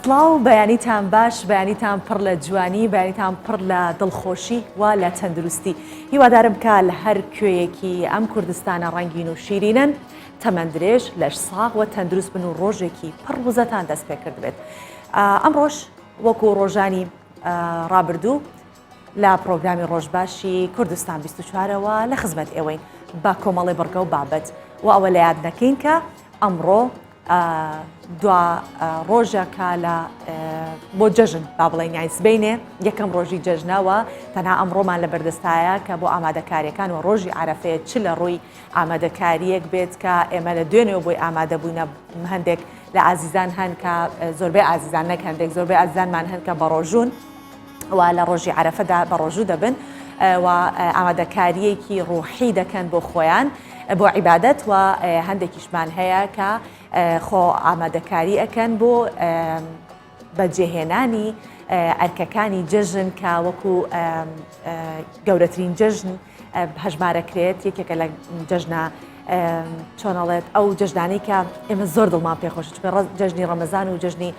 سڵاو بەیانیتان باش بەیانیتان پڕ لە جوانی بەیانیتان پڕ لە دڵخۆشی وا لە تەندروستی هیوادارم کە لە هەر کوێیەکی ئەم کوردستانە ڕەنگین و شیرینن تەمەندرێژ لەش ساغ و تەندروست بن و ڕۆژێکی پڕ وزەتان دەست پێ کرد بێت ئەم ڕۆژ وەکو ڕۆژانی ڕابردوو لە پرۆگرامی ڕۆژباشی کوردستان 24ەوە لە خزمەت ئێوەین با کۆمەڵی بڕگە و بابەت و ئەوە لە یاد نەکەین کە ئەمڕۆ دوا ڕۆژێکە لە بۆ جەژن با بڵێن یان سبەینێ یەکەم ڕۆژی جەژنەوە تەنها ئەمڕۆمان لە بەردەستایە کە بۆ ئامادەکاریەکان و ڕۆژی عەرەفەیە چ لە ڕووی ئامادەکاریەک بێت کە ئێمە لە دوێنێەوە بۆی ئامادە بووینە هەندێک لە ئازیزان هەن کە زۆربەی ئازیزان نەک هەندێک زۆربەی ئازیزانمان هەن کە بە ڕۆژوون و لە ڕۆژی عەرەفەدا بە ڕۆژوو دەبن و ئامادەکاریەکی ڕوحی دەکەن بۆ خۆیان بۆ عیبادەت و هەندێکیشمان هەیە کە خۆ ئامادەکاری ئەکەن بۆ بەجێهێنانی ئەرکەکانی جەژن کە وەکو گەورەترین جەژن هەژمارەکرێت یەکێکە لە جەژنە چۆنەڵێت ئەو جەژنانەی کە ئێمە زۆر دڵمان پێخۆش جەژنی ڕەمەزان و جەژنی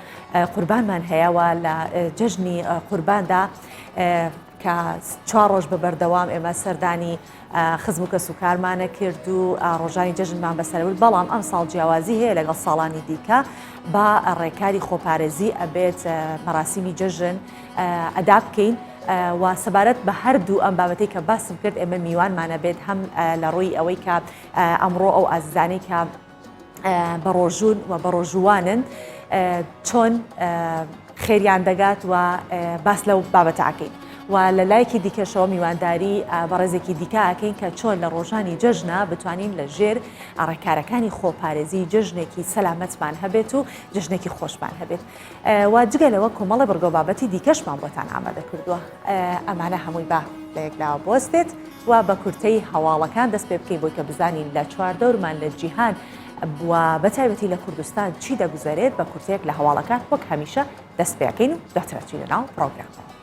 قوربانمان هەیەوە لە جەژنی قورباندا کە 4 ڕۆژ بە بەردەوام ئێمە سەردانی خزم و کەس و کارمانە کرد و ڕۆژانی جەژنمان بەسەرەوت بەڵام ئەم ساڵ جیاوازی هەیە لەگەڵ ساڵانی دیکە با ڕێکاری خۆپارێزی ئەبێت مەراسیمی جەژن ئەدا بکەین و سەبارەت بە هەردوو ئەم بابەتەی کە باسم کرد ئێمە میوانمانە بێت هەم لە ڕووی ئەوەی کە ئەمڕۆ ئەو ئازیزانەی کە بە ڕۆژوون و بە ڕۆژوانن چۆن خێریان دەگات و باس لەو بابەتە ئاکەین و لە لایەکی دیکەشەوە میوانداری بەڕێزێکی دیکە ئاکەین کە چۆن لە ڕۆژانی جەژنە بتوانین لە ژێر ڕێکارەکانی خۆپارێزی جەژنێکی سەلامەتمان هەبێت و جەژنێکی خۆشمان هەبێت و جگەلەوە کۆمەڵە بەرگۆ بابەتی دیکەشمان بۆتان ئامادە کردووە ئەمانە هەمووی با لە یەکلاوە بۆستێت و بە کورتەی هەواڵەکان دەست پێ بکەین بۆی کە بزانین لە چواردەورمان لە جیهان و بەتایبەتی لە کوردستان چی دەگوزارێت بە کورتەیەک لە هەواڵەکان وەک هەمیشە دەست پێکەین و دەترەچین لەناو پرۆگرامەوە.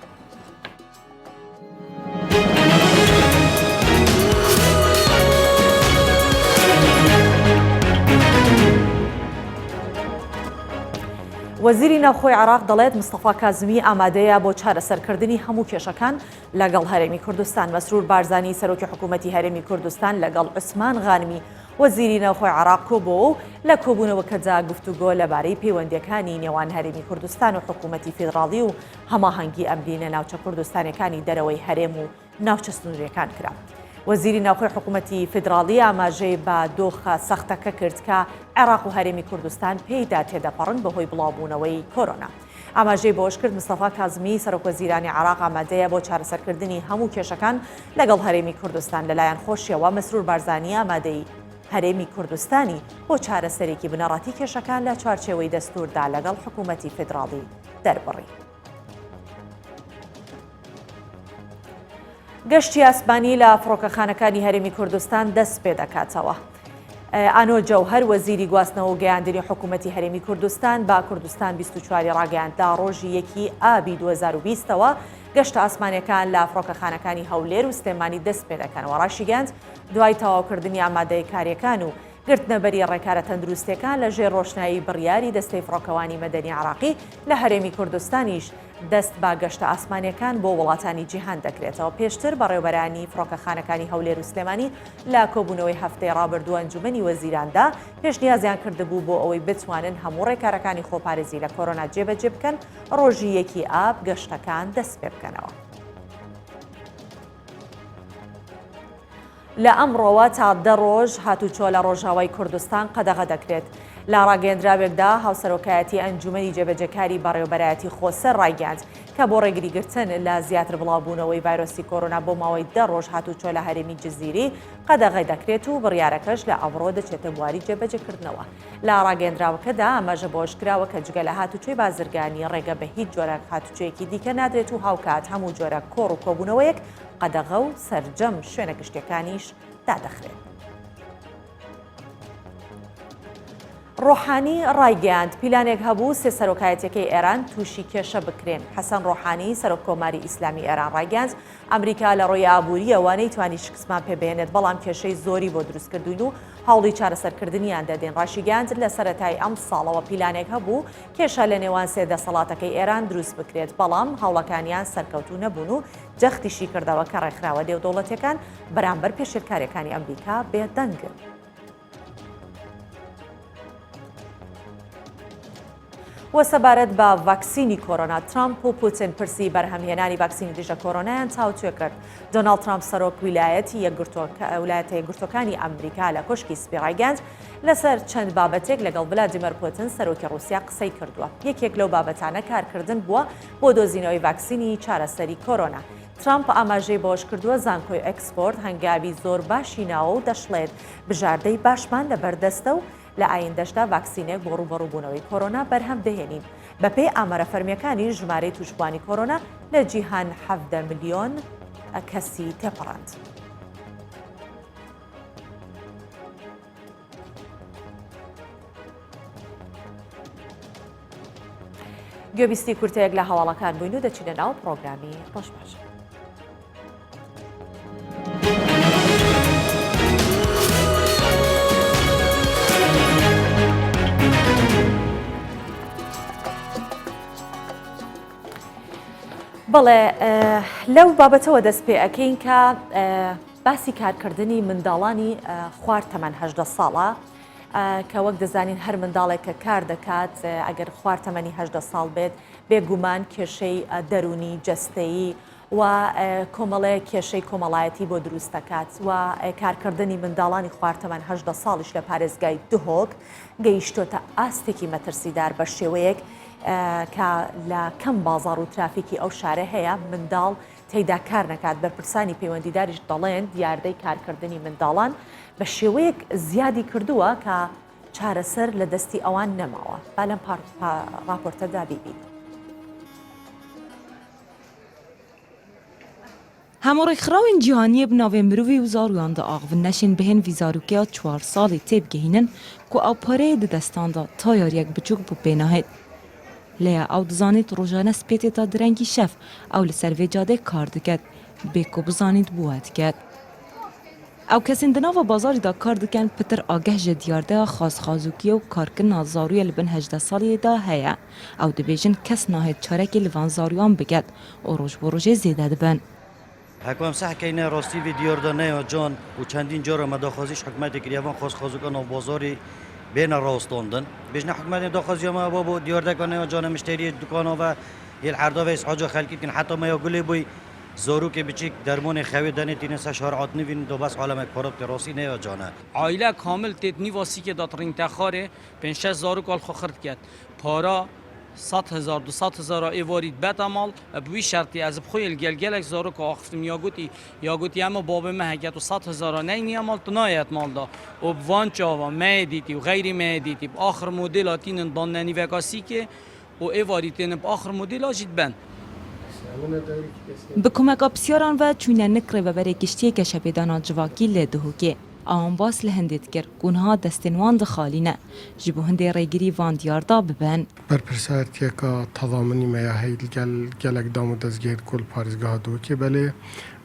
وەزیری ناوخۆی عێراق دەڵێت مستەفا کازمی ئامادەیە بۆ چارەسەرکردنی هەموو کێشەکان لەگەڵ هەرێمی کوردستان. مەسرور بارزانی سەرۆکی حکوومەتی هەرێمی کوردستان لەگەڵ عوسمان غانمی وەزیری ناوخۆی عێراق کۆبووە و لە کۆبوونەوە کەجا گفتوگۆ لەبارەی پەیوەندیەکانی نێوان هەرێمی کوردستان و حکوومەتی فیدراڵی و هەماهەنگی ئەمرینە ناوچە کوردستانەکانی دەرەوەی هەرێم و ناوچە سنوورەکان کرا. وەزیری ناوخۆی حکوومەتی فیدراڵی ئاماژەی بە دۆخە سەختەکە کرد کە عێراق و هەرێمی کوردستان پێیدا تێدەپەڕن بەهۆی بڵاوبوونەوەی کۆرۆنا. ئاماژەی بۆش کرد مستەفا کازمی سەرۆکوەزیرانی عێراق ئامادەیە بۆ چارەسەرکردنی هەموو کێشەکان لەگەڵ هەرێمی کوردستان لەلایەن خۆشیەوە. مەسرور بارزانی ئامادەی هەرێمی کوردستانی بۆ چارەسەرێکی بنەڕەتی کێشەکان لە چوارچێوەی دەستوردا لەگەڵ حکوومەتی فیدراڵی دەربڕی. گەشتی ئاسمانی لە فڕۆکەخانەکانی هەرێمی کوردستان دەست پێ دەکاتەوە. ئانۆ جەوهەر وەزیری گواستنەوە و گەیاندنی حکوومەتی هەرێمی کوردستان با کوردستان 24 ڕاگەیانددا ڕۆژی 1 ئابی 2020ەوە گەشتە ئاسمانیەکان لە فڕۆکەخانەکانی هەولێر و سلێمانی دەست پێ دەکەنەوە. ڕاشیگەاند دوای تەواوکردنی ئامادەی کاریەکان و گرتنەبەری ڕێکارە تەندروستیەکان لە ژێر ڕۆشنایی بڕیاری دەستەی فڕۆکەوانی مەدەنی عێراقی لە هەرێمی کوردستانیش دەست با گەشتە ئاسمانیەکان بۆ وڵاتانی جیهان دەکرێتەوە. پێشتر بەڕێوەبەرانی فڕۆکەخانەکانی هەولێر و سلێمانی لە کۆبوونەوەی هەفتەی ڕابردووە ئەنجومەنی وەزیراندا پێشنیازیان کردبوو بۆ ئەوەی بتوانن هەموو ڕێکارەکانی خۆپارێزی لە کۆرۆنا جێبەجێ بکەن ڕۆژی 1 ئاب گەشتەکان دەست پێ بکەنەوە. لە ئەمڕۆوە تا 10 ڕۆژ هاتوچۆ لە ڕۆژاوای کوردستان قەدەغە دەکرێت. لە ڕاگەیەندراوێکدا هاوسەرۆکایەتی ئەنجومەنی جێبەجەکاری بەڕێوەبەرایەتی خۆسەر ڕایگەاند کە بۆ ڕێگریگرتن لە زیاتر بڵاوبوونەوەی ڤایرۆسی کۆرۆنا بۆ ماوەی 10 ڕۆژ هاتوچۆ لە هەرێمی جزیری قەدەغەی دەکرێت و بڕیارەکەش لە ئەمڕۆ دەچێتە بواری جێبەجێکردنەوە. لە ڕاگەیەندراوەکەدا ئەمەژە بۆشکراوە کە جگە لە هاتوچۆی بازرگانی ڕێگە بە هیچ جۆرە هاتوچۆیەکی دیکە نادرێت و هاوکات هەموو جۆرە کۆڕ و کۆبوونەوەیەک قەدەغە و سەرجەم شوێنە گشتیەکانیش دادەخرێت. ڕۆحانی ڕایگەاند پیلانێک هەبوو سێ سەرۆکایەتەکەی ئێران تووشی کێشە بکرێن. حەسەن ڕۆحانی سەرۆک کۆماری ئیسلامی ئێران ڕایگەاند ئەمریکا لە ڕۆی ئابووری ئەوانەی توانی شکستمان پێبێنێت بەڵام کێشەی زۆری بۆ دروستکردوون و هەوڵی چارەسەرکردنیان دەدەین. ڕاشیگەاند لە سەرەتای ئەم ساڵەوە پیلانێک هەبوو کێشە لە نێوان سێ دەسەڵاتەکەی ئێران دروست بکرێت بەڵام هەوڵەکانیان سەرکەوتوو نەبوون و جەختیشی کردەوە کە ڕێکخراوە دێودەوڵەتەکان بەرامبەر پێشێرکاریەکانی ئەمریکا بێدەنگن. وە سەبارەت بە ڤاکسینی کۆرۆنا ترامپ و پوتین پرسی بەرهەمهێنانی ڤاکسینی دژە کۆرۆنایان چاوتوێ کرد. دۆناڵد ترامپ سەرۆک ویلایەتە یەکگرتوەکانی ئەمریکا لە کۆشکی سپی ڕایگەاند لەسەر چەند بابەتێک لەگەڵ ڤلادیمیر پوتین سەرۆکی ڕووسیا قسەی کردووە. یەکێک لەو بابەتانە کارکردن بووە بۆ دۆزینەوەی ڤاکسینی چارەسەری کۆرۆنا. ترامپ ئاماژەی بۆش کردووە زانکۆی ئەکسپۆرت هەنگاوی زۆر باشی ناوە و دەشڵێت بژاردەی باشمان لەبەردەستە و لە ئایندەشدا ڤاکسینێک بۆ ڕوبەڕووبوونەوەی کۆرۆنا بەرهەم دەهێنین. بەپێی ئامارە فەرمیەکانی ژمارەی تووشبوانی کۆرۆنا لە جیهان 17 ملیۆن کەسی تێپەڕاند. گوێبیستی کورتەیەک لە هەواڵەکان بووین و دەچینە ناو پرۆگرامی ڕۆژ باشە. بەڵێ لەو بابەتەوە دەست پێ ئەەکەین کە باسی کارکردنی منداڵانی خوار تەمەن 18 ساڵە کە وەک دەزانین هەر منداڵێک کە کار دەکات ئەگەر خوار تەمەنی 18 ساڵ بێت بێگومان کێشەی دەرونی جەستەیی و کۆمەڵەیە کێشەی کۆمەڵایەتی بۆ دروست دەکات و کارکردنی منداڵانی خوار تەمەن 18 ساڵیش لە پارێزگای دهۆک گەیشتۆتە ئاستێکی مەترسیدار بە شێوەیەک کە لە کەم بازاڕ و ترافیکی ئەو شارە هەیە منداڵ تێیدا کار نەکات. بەرپرسانی پەیوەندیداریش دەڵێن دیاردەی کارکردنی منداڵان بە شێوەیەک زیادی کردووە کە چارەسەر لە دەستی ئەوان نەماوە. با لەم راپۆرتەدا بیبین. هەموڕێکخراوین جیهانیە بناوێ مرۆڤی و زارویان دا ئاغڤن نەشین بهێن ڤیزارۆکەیە 4 ساڵی تێبگەهێنن کو ئەو پارەیە دەدەستاندا تا یاریەک بچووک بۆ پێناهێت. لەیە ئەو دەزانێت ڕۆژانە سپێتێتە درەنگی شەف ئەو لەسەر vê cadê کار دەکات بێک و بزانیت بووە دکات. ئەو کەسین دناوە بازاریدا کار دکەن پتر ئاگەه ji دیاردەیە خازخازوکیە و کارکردنا زارویە li bin 18 ساڵیەدا هەیە. ئەو دەبێژن کەس ناهێت چارەکی li van زارویان بگات و ڕۆژ بۆ ڕۆژێ زێدە دەبن. حکوم صح کینه راستی و دیاردانه و جان و چندین جار مداخازیش حکومت کریوان خازخازوکان و بازاری بین راستاندن بجنا حکومت داخازی ما بابو دیاردگانه و جان مشتری دکانا و یل عرضه و اسعاج خلکی کن حتی ما گلی بوی زارو که بچیک درمان خوی دنی تین سشار عطنی وین دو بس عالم کارب راسی نه جانه عائله کامل تدنی واسی که داترین تخاره 5-6 زارو کال خرد کرد پارا 100,000 200,000 ایوارید بتمال بوی شرطی از بخوی گلگلک زارو که آخفتم یاگوتی اما باب مهگت و 100,000 نه نیامال تنایت مال دا و بوان چاوا مهدیتی و غیر مهدیتی با آخر مدل آتین داننی وکاسی که و ایواریتین با آخر مدل آجید بند بکمک آبسیاران و چونه نکره و بره گشتی که شبیدانا جواکی لدهوگه آن باس لهندید کرد گونها دستنوان دخالینه جبو هنده ریگیری وان دیاردا ببن برپرسایتی که تضامنی میاهی گلک دامو دزگیر کل پارزگاه دو که بله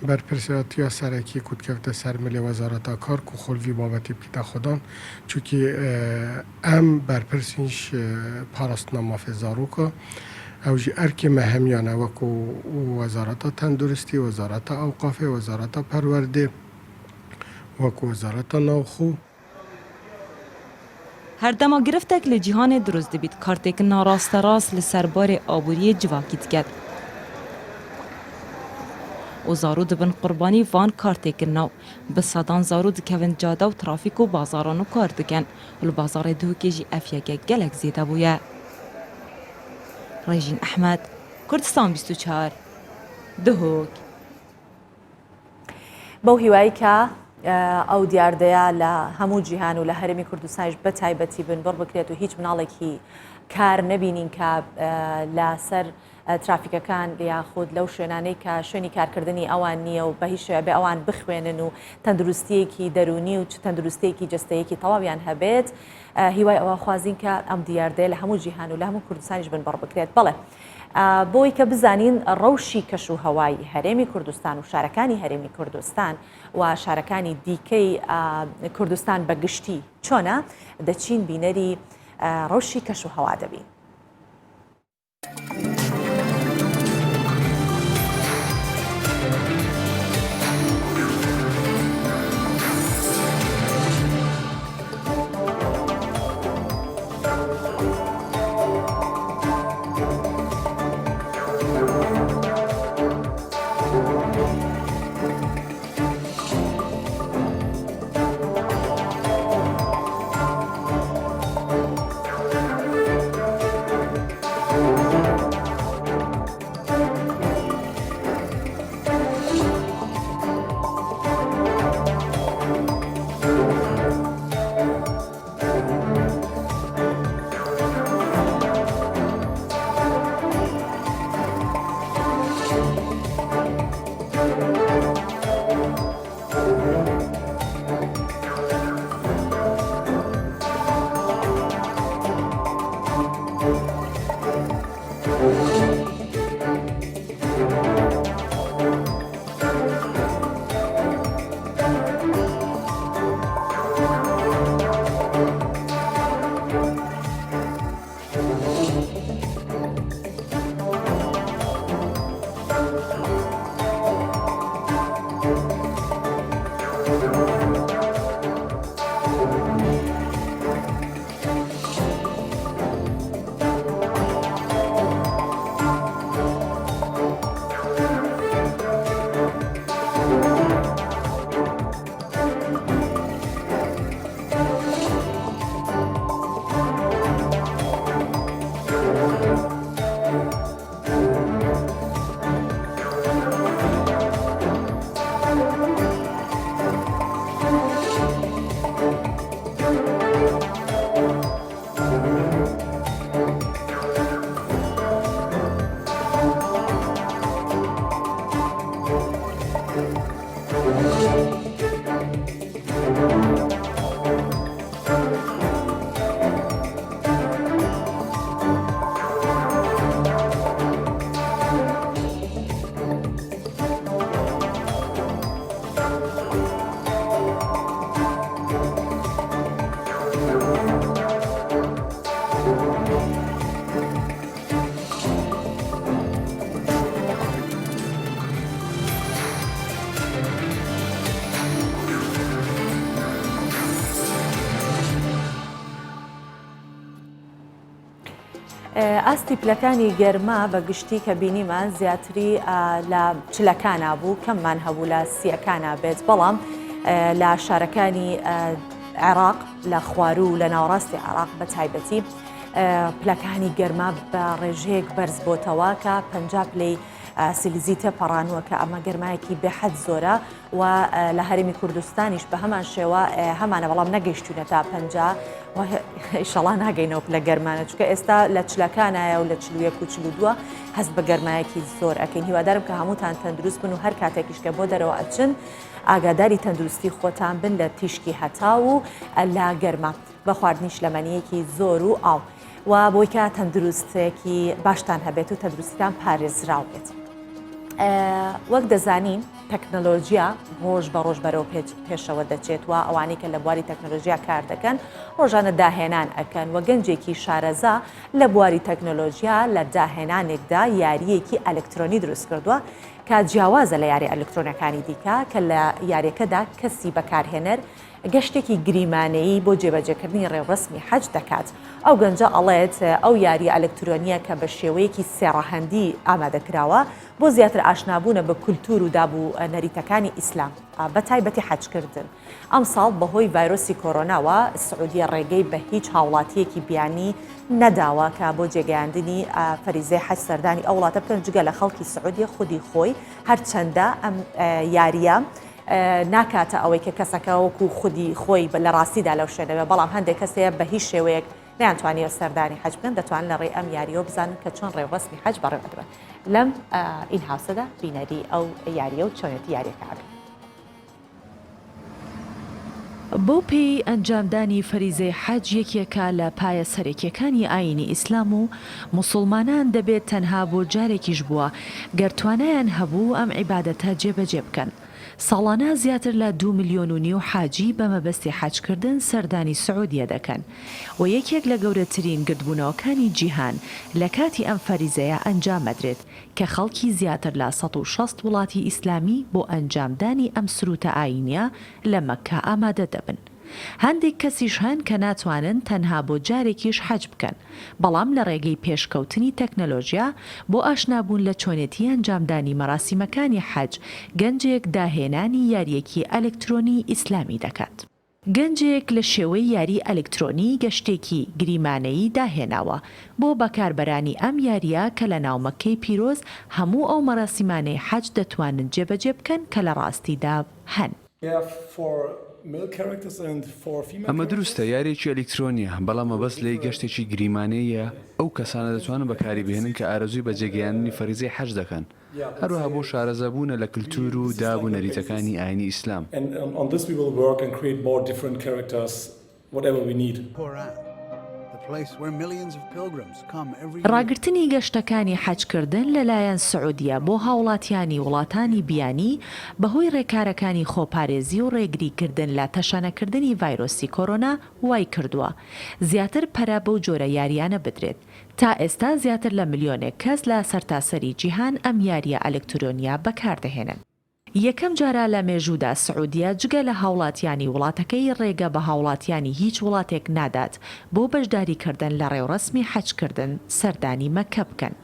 برپرسایتی ها سرکی کود کفته سرملی وزارت کار که خلوی بابتی بکیده خودان چونکه ام برپرسینش پاراستنامه فزارو که اوجی ارکی مهمیانه وکو وزارت تندرستی وزارت اوقاف وزارت پرورده وەکو وەزارەتە ناوخۆ هەردەما گرفتێک لە جیهانê دروست دەبیت کارتێک ناڕاستەڕاست li serbarê aboriyê civakî dike û zarû dibin qurbanî van kartêkin naw bi sedan zarû dikevin cade û trafîk û bazaran û kar dikin li bazarê Duhokê jî ev yekê gelek zêde bûye. Rêjîn Ehmed, Kurdistan 24 Duhok. بەو هیوایی کە ئەو دیاردەیە لە هەموو جیهان و لە هەرێمی کوردستانیش بە تایبەتی بن بڕ بکرێت و هیچ مناڵێکی کار نبینین کە لەسەر ترافیکەکان یاخود لەو شوێنانەی کە شوێنی کارکردنی ئەوان نییە و بە هیچ شێوە بێ ئەوان بخوێنن و تەندروستیەکی دەرونی و تەندروستێکی جستەیەکی تەواویان هەبێت هیوای ئەوە خوازین کە ئەم دیاردەیە لە هەموو جیهان و لە هەموو کوردستانیش بن بڕبکرێت بڵێ بۆی کە بزانین ڕەوشی کەش و هەوای هەرێمی کوردستان و شارەکانی هەرێمی کوردستان و شارەکانی دیکەی کوردستان بە گشتی چۆنە دەچین بینەری ڕەوشی کەش و هەوا دەبین. ئاستی پلەکانی گەرما بە گشتی کە بینیمان زیاتری لە چلەکانە بوو کەممان هەبوو لە سیەکانە بێت بەڵام لە شارەکانی عێراق لە خوارو و لە ناوەڕاستی عێراق بە تایبەتی پلەکانی گەرما بە ڕێژەیەک بەرز بۆتەوە کە 50 پلەی سیلیزی تێپەڕانووە کە ئەمە گەرمایەکی بێحەد زۆرە و لە هەرێمی کوردستانیش بە هەمان شێوە هەمانە بەڵام نەگەیشتوونە تا 50 ئیشەڵا ناگەینەوە لە گەرمانە چونکە ئێستا لە چلەکانایە و لە 41 و 42 هەست بە گەرمایەکی زۆر ئەکەین هیوادارم کە هەمووتان تەندروست بن و هەر کاتێکیش کە بۆ دەرەوە ئەچن ئاگاداری تەندروستی خۆتان بن لە تیشکی هەتا و لە گەرما بە خواردنی شلەمەنیەکی زۆر و ئاو و بۆی کە تەندروستێکی باشتان هەبێت و تەندروستیتان پارێزراو بێت. وەک دەزانین تەکنۆلۆژیا ڕۆژ بە ڕۆژ بەرەو پێشەوە دەچێت و ئەوانەی کە لە بواری تەکنۆلۆژیا کار دەکەن ڕۆژانە داهێنان ئەکەن و گەنجێکی شارەزا لە بواری تەکنۆلۆژیا لە داهێنانێکدا یاریەکی ئەلکترۆنی دروست کردووە کە جیاوازە لە یاری ئەلکترۆنەکانی دیکە کە لە یاریەکەدا کەسی بەکارهێنەر گەشتێکی گریمانەیی بۆ جێبەجێکردنی ڕێوەسمی حەج دەکات. ئەو گەنجە ئەڵێت ئەو یاری ئەلکترۆنیە کە بە شێوەیەکی سێڕەهەندی ئامادەکراوە بۆ زیاتر ئاشنابوونە بە کولتور و دابوو نەریتەکانی ئیسلام بە تایبەتی حەجکردن. ئەم ساڵ بەهۆی ڤایرۆسی کۆرۆناوە سعودیە ڕێگەی بە هیچ هاوڵاتیەکی بیانی نەداوە کە بۆ جێگەیاندنی فەریزەی حەج سەردانی ئەو وڵاتە بکەن جگە لە خەڵکی سعودیە خودی خۆی هەرچەندە ئەم یاریە ناکاتە ئەوەی کە کەسەکە وەکو خودی خۆی لە ڕاستیدا لەو شوێنەوە بەڵام هەندێک کەسەیە بە هیچ شێوەیەک نەیانتوانێت سەردانی حەج بکەن دەتوانن لە ڕێ ئەم یاریۆ بزانن کە چۆن ڕێوەسمی حەج بەڕێوەدرن لەم ئین هاوسەدا بینەری ئەو یاریە و چۆنێتی یاریەکە. بۆ پێی ئەنجامدانی فەریزەی حەج یەکێکە لە پایە سەرەکیەکانی ئاینی ئیسلام و موسڵمانان دەبێت تەنها بۆ جارێکیش بووە گەرتوانیان هەبوو ئەم عیبادەتە جێبەجێ بکەن. ساڵانە زیاتر لە 2.5 ملیۆن حاجی بە مەبەستی حەجکردن سەردانی سعودیە دەکەن و یەکێک لە گەورەترین گردبوونەوەکانی جیهان لە کاتی ئەم فەریزەیە ئەنجامەدرێت کە خەڵکی زیاتر لە 160 وڵاتی ئیسلامی بۆ ئەنجامدانی ئەم سروتە ئاینیە لە مەککە ئامادە دەبن. هەندێک کەسیش هەن کە ناتوانن تەنها بۆ جارێکیش حەج بکەن بەڵام لە ڕێگەی پێشکەوتنی تەکنەلۆژیا بۆ ئاشنابوون لە چۆنێتی ئەنجامدانی مەراسیمەکانی حەج گەنجێک داهێنانی یاریەکی ئەلکترۆنی ئیسلامی دەکات. گەنجێک لە شێوەی یاری ئەلکترۆنی گەشتێکی گریمانەیی داهێناوە بۆ بەکاربەرانی ئەم یاریە کە لە ناومەکەی پیرۆز هەموو ئەو مەراسیمانەی حەج دەتوانن جێبەجێ بکەن کە لە ڕاستیدا هەن. ئەمە دروستە یاریێکی ئەلکترۆنیە بەڵام مەبەست لێی گەشتێکی گریمانەیە ئەو کەسانە دەتوانن بەکاری بهێنن کە ئارەزووی بە جێگەیاندنی فەریزەی حەج دەکەن هەروەها بۆ شارەزەبوونە لە کلتور و دابوو نەریتەکانی ئاینی ئیسلام. ڕاگررتنی گەشتەکانی حەجکردن لەلایەن سعودیە بۆ هاوڵاتیانی وڵاتانی بیانی بەهۆی ڕێکارەکانی خۆپارێزی و ڕێگریکردن لە تەشانەکردنی ڤایرۆسی کۆرۆنا وای کردووە زیاتر پەرە بەو جۆرە یاریانە بدرێت. تا ئێستا زیاتر لە ملیۆنێک کەس لە سەرتاسەری جیهان ئەم یاریە ئەلکترۆنیا بەکاردەهێنن. یەکەم جارە لە مێژوودا سعودیە جگە لە هاوڵاتیانی وڵاتەکەی ڕێگە بە هاوڵاتیانی هیچ وڵاتێک نادات بۆ بەشداریکردن لە ڕێوڕسمی حەجکردن سەردانی مەککە بکەن.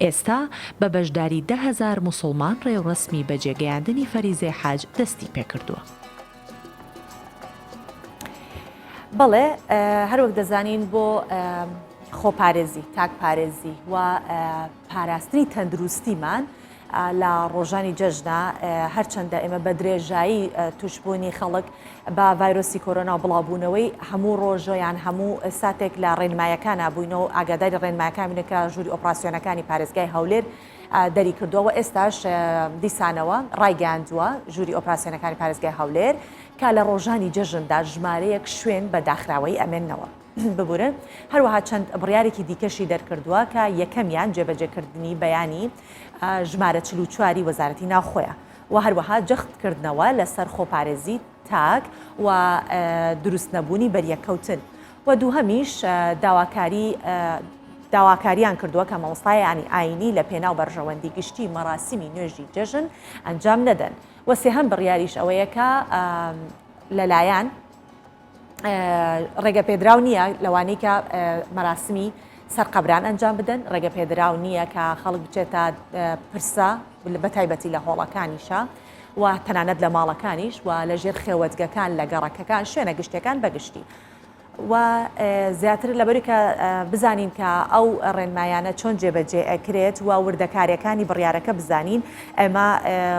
ئێستا بە بەشداری 10,000 موسڵمان ڕێوڕسمی بە جێگەیاندنی فەریزەی حەج دەستی پێکردووە. بەڵێ هەروەک دەزانین بۆ خۆپارێزی تاکپارێزی و پاراستنی تەندروستیمان لە ڕۆژانی جەژنا هەرچەندە ئێمە بە درێژایی توشبوونی خەڵک بە ڤایرۆسی کۆرۆنا و بڵاوبوونەوەی هەموو ڕۆژۆیان هەموو ساتێک لە ڕێنمایەکان بووینەوە ئاگاداری ڕێنمایەکان بینەکە ژووری ئۆپراسیۆنەکانی پارێزگای هەولێر دەری کردووە ئێستاش دیسانەوە ڕایگەاندووە ژووری ئۆپراسیۆنەکانی پارێزگای هەولێر کە لە ڕۆژانی جەژندا ژمارەیەک شوێن بە داخراوەی ئەمێننەوە. ببورن هەروەها چەند بڕیارێکی دیکەشی دەرکردووە کە یەکەمیان جێبەجێکردنی بەیانی ژمارە 44 وەزارەتی ناوخۆیە و هەروەها جەختکردنەوە لەسەر خۆپارێزی تاک و دروست نەبوونی بەریەکەوتن و دووهەمیش داواکاریان کردووە کە مامۆستایانی ئاینی لە پێناو بەرژەوەندی گشتی مەراسیمی نوێژی جەژن ئەنجام نەدەن و سێهەم بڕیاریش ئەوەیە کە لەلایەن ڕێگە پێدراو نییە لەوانەی کە مەراسمی سەرقەبران ئەنجام بدەن ڕێگە پێدراو نییە کە خەڵک بچێتە پرسە بە تایبەتی لە هۆڵەکانیشە و تەنانەت لە ماڵەکانیش و لەژێر خێوەتگەکان لە گەڕەکەکان شوێنە گشتەکان بەگشتی و زیاتر لەبەری کە بزانین کە ئەو ڕێنمایانە چۆن جێبەجێ ئەکرێت و وردەکاریەکانی بڕیارەکە بزانین ئێمە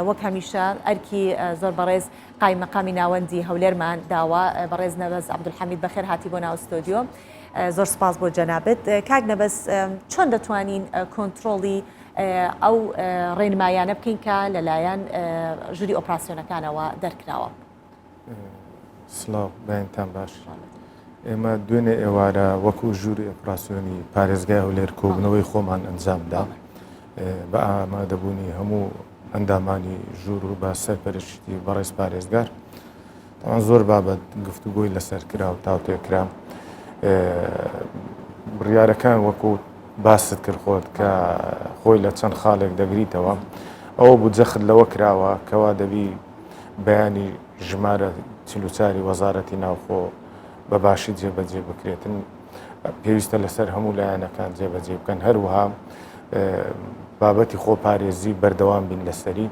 وەک هەمیشە ئەرکی زۆر بەڕێز قایمەقامی ناوەندی هەولێرمان داوە بەڕێز نەبەز عەبدولحەمید بەخێر هاتی بۆ ناو ستۆدیۆ زۆر سپاس بۆ جەنابەت. کاک نەبەز چۆن دەتوانین کۆنتترۆڵی ئەو ڕێنمایانە بکەین کە لەلایەن ژووری ئۆپراسیۆنەکانەوە دەرکراوە؟ سڵاو بەیانتان باش. ئێمە دوێنێ ئێوارە وەکو ژووری ئۆپراسیۆنی پارێزگای هەولێر کۆبوونەوەی خۆمان ئەنجامدا بە ئامادەبوونی هەموو ئەندامانی ژوور و بە سەرپەرشتی بەڕێز پارێزگار زۆر بابەت گفتوگۆی لەسەر کرا و تاوتێکرا بڕیارەکان وەکو باست کرد خۆت کە خۆی لە چەند خاڵێک دەگریتەوە ئەوە بوو جەخت لەوە کراوە کەوا دەبی بەیانی ژمارە 44 وەزارەتی ناوخۆ بە باشی جێبەجێ بکرێتن پێویستە لەسەر هەموو لایەنەکان جێبەجێ بکەن هەروەها بابەتی خۆپارێزی بەردەوام بین لەسەری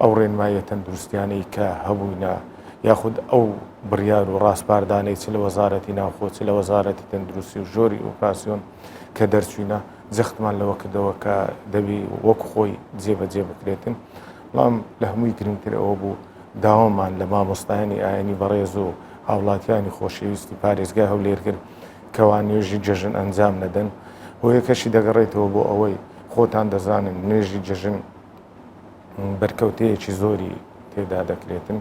ئەو ڕێنمایە تەندروستیانەی کە هەبووینە یاخود ئەو بڕیار و ڕاستپاردانەی چ لە وەزارەتی ناوخۆ چ لە وەزارەتی تەندروستی و ژۆری ئۆپراسیۆن کە دەرچوینە جەختمان لەوە کردەوە کە دەبی وەکو خۆی جێبەجێ بکرێتن بەڵام لە هەمووی گرنگتر ئەوە بوو داوامان لە مامۆستایانی ئاینی بەڕێز و هاوڵاتیانی خۆشەویستی پارێزگای هەولێر کرد کەوا نوێژی جەژن ئەنجام نەدەن هۆیەکەشی دەگەڕێتەوە بۆ ئەوەی خۆتان دەزانن نوێژی جەژن بەرکەوتەیەکی زۆری تێدا دەکرێتن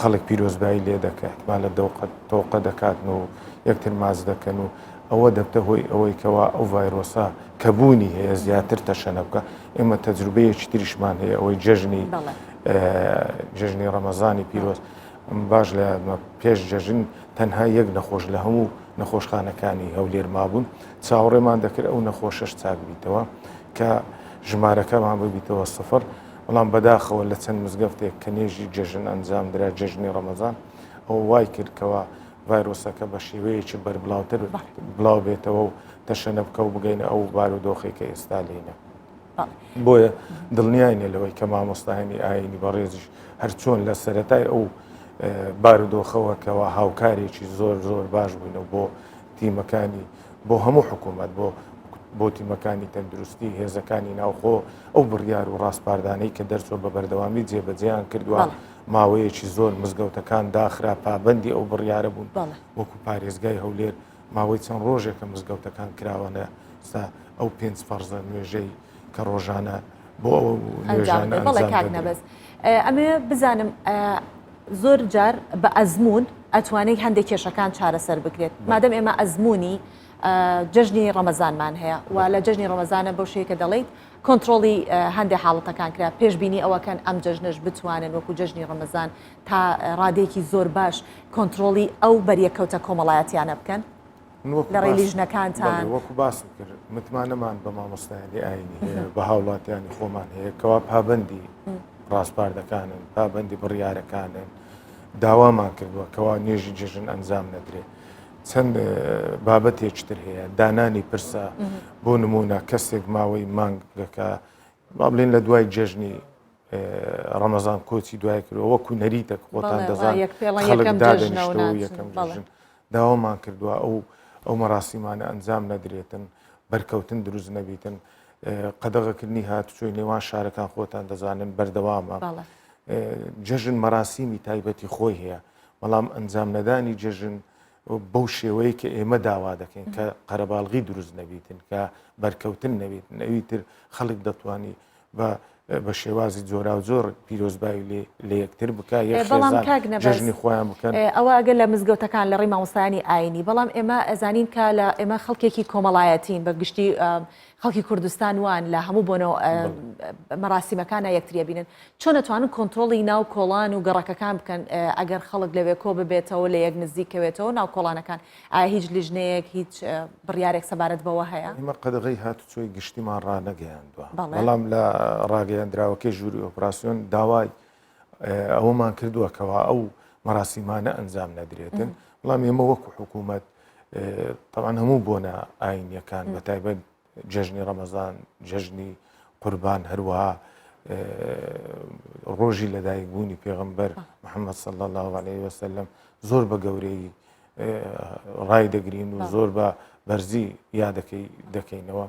خەڵک پیرۆزبایی لێ دەکات مالە تۆقە دەکاتن و یەکتر ماز دەکەن و ئەوە دەبتە هۆی ئەوەی کەوا ئەو ڤایرۆسا کەبوونی هەیە زیاتر تەشەنە بکە ئێمە تەجروبەیەکی تریشمان هەیە ئەوەی جەژنی ڕەمەزانی پیرۆز باش لە پێش جەژن تەنها یەک نەخۆش لە هەموو نەخۆشخانەکانی هەولێر مابوون چاوەڕێمان دەکرد ئەو نەخۆشەش چاک بیتەوە کە ژمارەکەمان ببیتەوە سفر بەڵام بەداخەوە لە چەند مزگەفتێک کە نێژی جەژن ئەنجام درا جەژنی ڕەمەزان ئەو وای کردکەوە ڤایرۆسەکە بە شێوەیەکی بەربڵاوتر بڵاو بێتەوە و تەشەنە بکە و بگەینە ئەو بارودۆخی کە ئێستا لێنە بۆیە دڵنیاینە لەوەی کە مامۆستاهێنی ئاینی بەڕێزیش هەرچۆن لە سەرەتای ئەو بارودۆخەوە کەەوە هاوکارێکی زۆر زۆر باش بووینەوە بۆ تیمەکانی بۆ هەموو حکوومەت بۆ تیمەکانی تەندروستی هێزەکانی ناوخۆ ئەو بڕیار و ڕاستپاردانەی کە دەرچۆ بە بەردەوامی جێبەجێیان کردووە ماوەیەکی زۆر مزگەوتەکان داخرا پابندی ئەو بڕیارە بوون وەکو پارێزگای هەولێر ماوەی چەند ڕۆژێکە مزگەوتەکان کراوەنە ستا ئەو 5 فەرزە نوێژەی کە ڕۆژانە بۆ ئەو نوێژانە کاک نەبەست ئەمێ بزانم زۆر جار بە ئەزمون ئەتوانێت هەندێک کێشەکان چارەسەر بکرێت مادەم ئێمە ئەزمموی جژنی ڕەمەزانمان هەیە و لە جژنی ڕەمەزانە بەو شەیەکە دەڵێیت کۆنتترۆلی هەندێک حاڵەتەکان کرا پێشببینی ئەوەکەن ئەم جژنش بتوانن وەکو جژنی ڕەمەزان تا ڕادێکی زۆر باش کۆنتترۆلی ئەو بەریەکەوتە کۆمەڵایەتیانە بکەن لە ڕێی لیژنەکانتان وەکو باسم کرد متمانەمان بە مامۆستایانی ئاینی هەیە بە هاوڵاتیانی خۆمان هەیە کەوا پابندی ڕاستپاردەکانن پابندی بڕیارەکانن داوامان کردووە کەوا نوێژی جژن ئەنجام نەدرێت چەند بابەتێکتر هەیە دانانی پرسە بۆ نمونە کەسێک ماوەی مانگەکە با بڵێن لە دوای جژنی ڕەمەزان کۆچی دوای کردەوە وەکو نەریتە خۆتان دەزان خەڵک دادەنیشتەوە یەکەم جژن داوامان کردووە ئەو مەراسیمانە ئەنجام نەدرێتن بەرکەوتن دروست نەبیتن قەدەغەکردنی هاتوچۆی نێوان شارەکان خۆتان دەزانن بەردەوامە جژن مەراسیمی تایبەتی خۆی هەیە بەڵام ئەنجام نەدانی جژن بەو شێوەیە کە ئێمە داوا دەکەین کە قەرەباڵغی دروست نەبیتن کە بەرکەوتن نەبێتن ئەویتر خەڵک دەتوانی بە شێوازی جۆرا و زۆر پیرۆزبایی لە یەکتر بکە جژنی خۆیان بکەن ئەوە ئەگەر لە مزگەوتەکان لە ڕێی مامۆستایانی ئاینی بەڵام ئێمە ئەزانین کە لە ئێمە خەڵکێکی کۆمەڵایەتین بە گشتی خەڵکی کوردستان وان لە هەموو بۆنەوە مەراسیمەکانە یەکتریە بینن چۆن دەتوانن کۆنتترۆڵی ناو کۆڵان و گەڕەکەکان بکەن ئەگەر خەڵک لەوێ کۆ ببێتەوە لە یەک نزیکەوێتەوە ناو کۆڵانەکان ئایا هیچ لیژنەیەک هیچ بڕیارێک سەبارەت بەوە هەیە ئێمە قەدەغی هاتوچۆی گشتیمان ڕانەگەیاندووە بەڵام لە ڕاگەیاندراوەکەی ژووری ئۆپراسیۆن داوای ئەوەمان کردووە کەوا ئەو مەراسیمانە ئەنجام نەدرێتن بەڵام ئێمە وەکو حکوومەت تەوان هەموو بۆنە ئاینیەکان بە تایبەت جژنی ڕەمەزان جژنی قوربان هەروەها ڕۆژی لەدایکبوونی پێغەمبەر محەممەد صلی الله عليه وسلم زۆر بە گەورەی ڕای دەگرین و زۆر بە بەرزی یادەکەی دەکەینەوە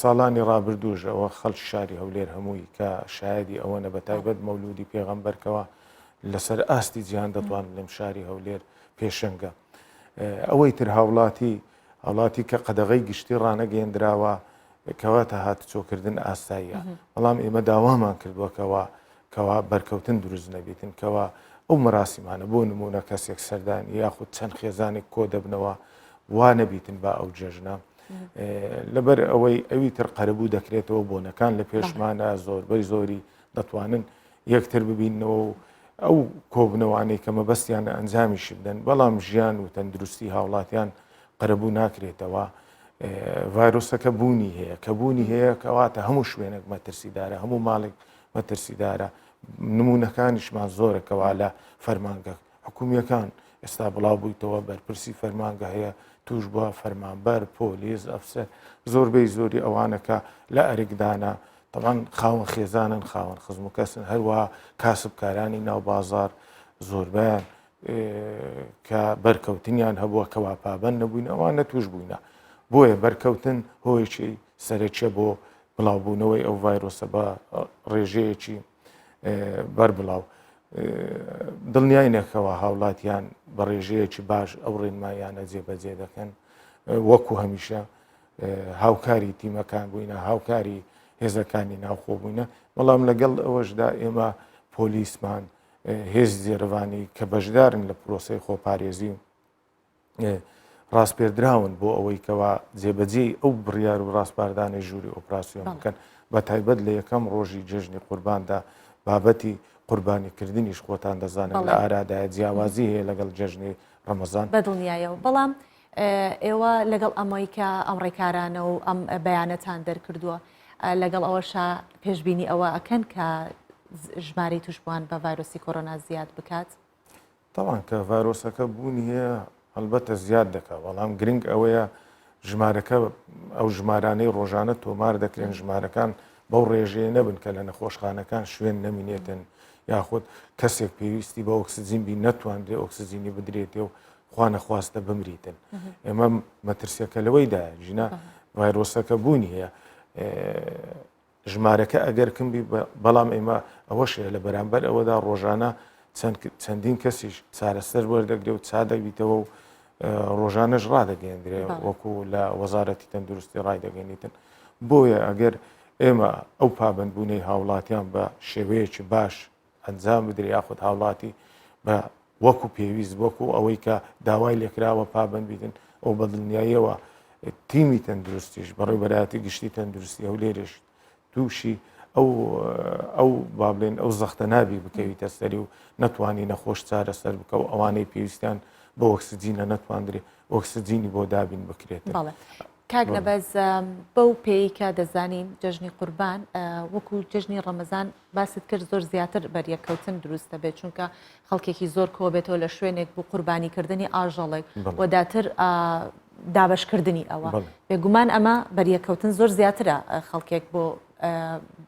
ساڵانی ڕابردووش ئەوە خەڵکی شاری هەولێر هەمووی کە شایدی ئەوەنە بە تایبەت مەولودی پێغەمبەرکەوە لەسەر ئاستی جیهان دەتوان لەم شاری هەولێر پێشەنگە ئەوەی تر هاوڵاتی کە قەدەغەی گشتی ڕانەگەێنراوە کەواتە هاتوچۆکردن ئاساییە بەڵام ئێمە داوامان کردووەکەوە کەوا بەرکەوتن دروست نەبێتن کەوا ئەو مەراسیمانە بۆ نمونە کەسێک سەردانی یاخود چەند خێزانێک کۆ دەبنەوە وا نەبیتن با ئەو جێژنە لەبەر ئەوەی ئەوی تر قەرەبوو دەکرێتەوە بۆنەکان لە پێشمانە زۆربەی زۆری دەتوانن یەکتر ببینەوە و ئەو کۆبنەوانەی کە مەبەستیانە ئەنجامیشی بدەن بەڵام ژیان و تەندروستی هاوڵاتیان قەرەبوو ناکرێتەوە ڤایرۆسەکە بوونی هەیە کە بوونی هەیە کەواتە هەموو شوێنێک مەترسیدارە هەموو ماڵێک مەترسیدارە نمونونەکانیشمان زۆرەکەوا لە فەرمانگە حکومیەکان ئێستا بڵاو بوویتەوە بەرپرسی فەرمانگە هەیە توش بووە فەرمانبەر پۆلیس ئەفسەر زۆربەی زۆری ئەوانەکە لە ئەرێکدانە طبعاً خاوەن خێزانن خاوەن خزم و کەسن هەروەها کاسبکارانی ناو بازار زۆربیان کە بەرکەوتنیان هەبووە کەوا پابەند نەبووین ئەوانە توش بووینە بۆیە بەرکەوتن هۆیەکی سەرەکیە بۆ بڵاوبوونەوەی ئەو ڤایرۆسە بە ڕێژەیەکی بەربڵاو دڵنیاینەکەەوە هاوڵاتیان بە ڕێژەیەکی باش ئەو ڕێنمایانە جێبەجێ دەکەن وەکو هەمیشە هاوکاری تیمەکان بووینە هاوکاری هێزەکانی ناوخۆ بووینە بەڵام لەگەڵ ئەوەشدا ئێمە پۆلیسمان هێز زێرەوانی کە بەشدارن لە پرۆسی خۆپارێزی و ڕاستپێدراون بۆ ئەوەی کەوا جێبەجێ ئەو بڕیار و ڕاستپاردانی ژووری ئۆپراسیۆن بکەن بە تایبەت لە یەکەم ڕۆژی جژنی قورباندا بابەتی قوربانیکردنیش خۆتان دەزانن لە ئارادایە جیاوازی هەیە لەگەڵ جژنی ڕەمەزان بەدڵنیایەوە بەڵام ئێوە لەگەڵ ئەمەی کە ئەم ڕێکارانە و ئەم بەیانەتان دەرکردووە لەگەڵ ئەوەشە پێشببینی ئەوە ئەکەن کە ژمارەی توشبووان بە ڤایرۆسی کۆرۆنا زیاد بکات تاوان کە ڤایرۆسەکە بوونی هەیە هەڵبەتە زیاد دەکات بەڵام گرنگ ئەوەیە ژمارەکە ئەو ژمارانەی ڕۆژانە تۆمار دەکرێن ژمارەکان بەو ڕێژەیە نەبن کە لە نەخۆشخانەکان شوێن نەمینێتن یاخود کەسێک پێویستی بە ئۆکسسیجین بی نەتوانێت ئۆکسسیجینی بدرێتێ و خوا نەخواستە بمریتن ئێمە مەترسیەکە لەوەیدا ژینە ڤایرۆسەکە بوونی هەیە ژمارەکە ئەگەر کمبی بەڵام ئێمە ئەوەشەیە لە بەرامبەر ئەوەدا ڕۆژانە چەندین کەسیش چارەسەر وەردەگرێت و چادەبییتەوە و ڕۆژانەش ڕادەگەێنرێ وەکو لە وەزارەتی تەندروستی ڕایدەگەێنیتن بۆیە ئەگەر ئێمە ئەو پابندبوونەی هاوڵاتیان بە شێوەیەکی باش ئەنجام بدرێ یاخود هاوڵاتی بە وەکو پێویست وەکو ئەوەی کە داوای لێکراوە پابند بیتن ئەو بەدڵنیاییەوە تیمی تەندروستیش بەڕێ بەرایەتی گشتی تەندروستی ئەو لێرش تووشی ئەو با بڵێن ئەو زەختە نابی بکەویتە سەری و نەتوانی نەخۆش چارەسەر بکە و ئەوانەی پێویستیان بە ئۆکسسیجینە نەتواندرێ ئۆکسسیجینی بۆ دابین بکرێت. کاک نەبەز بەو پێی کە دەزانین جژنی قوربان وەکو جژنی ڕەمەزان باست کرد زۆر زیاتر بەریەکەوتن دروستە بێت چونکە خەڵکێکی زۆر کۆ بێتەوە لە شوێنێک بۆ قوربانیکردنی ئاژەڵێک و داتر دابشکردنی ئەوە بێگومان ئەمە بەریەکەوتن زۆر زیاترە خەڵکێک بۆ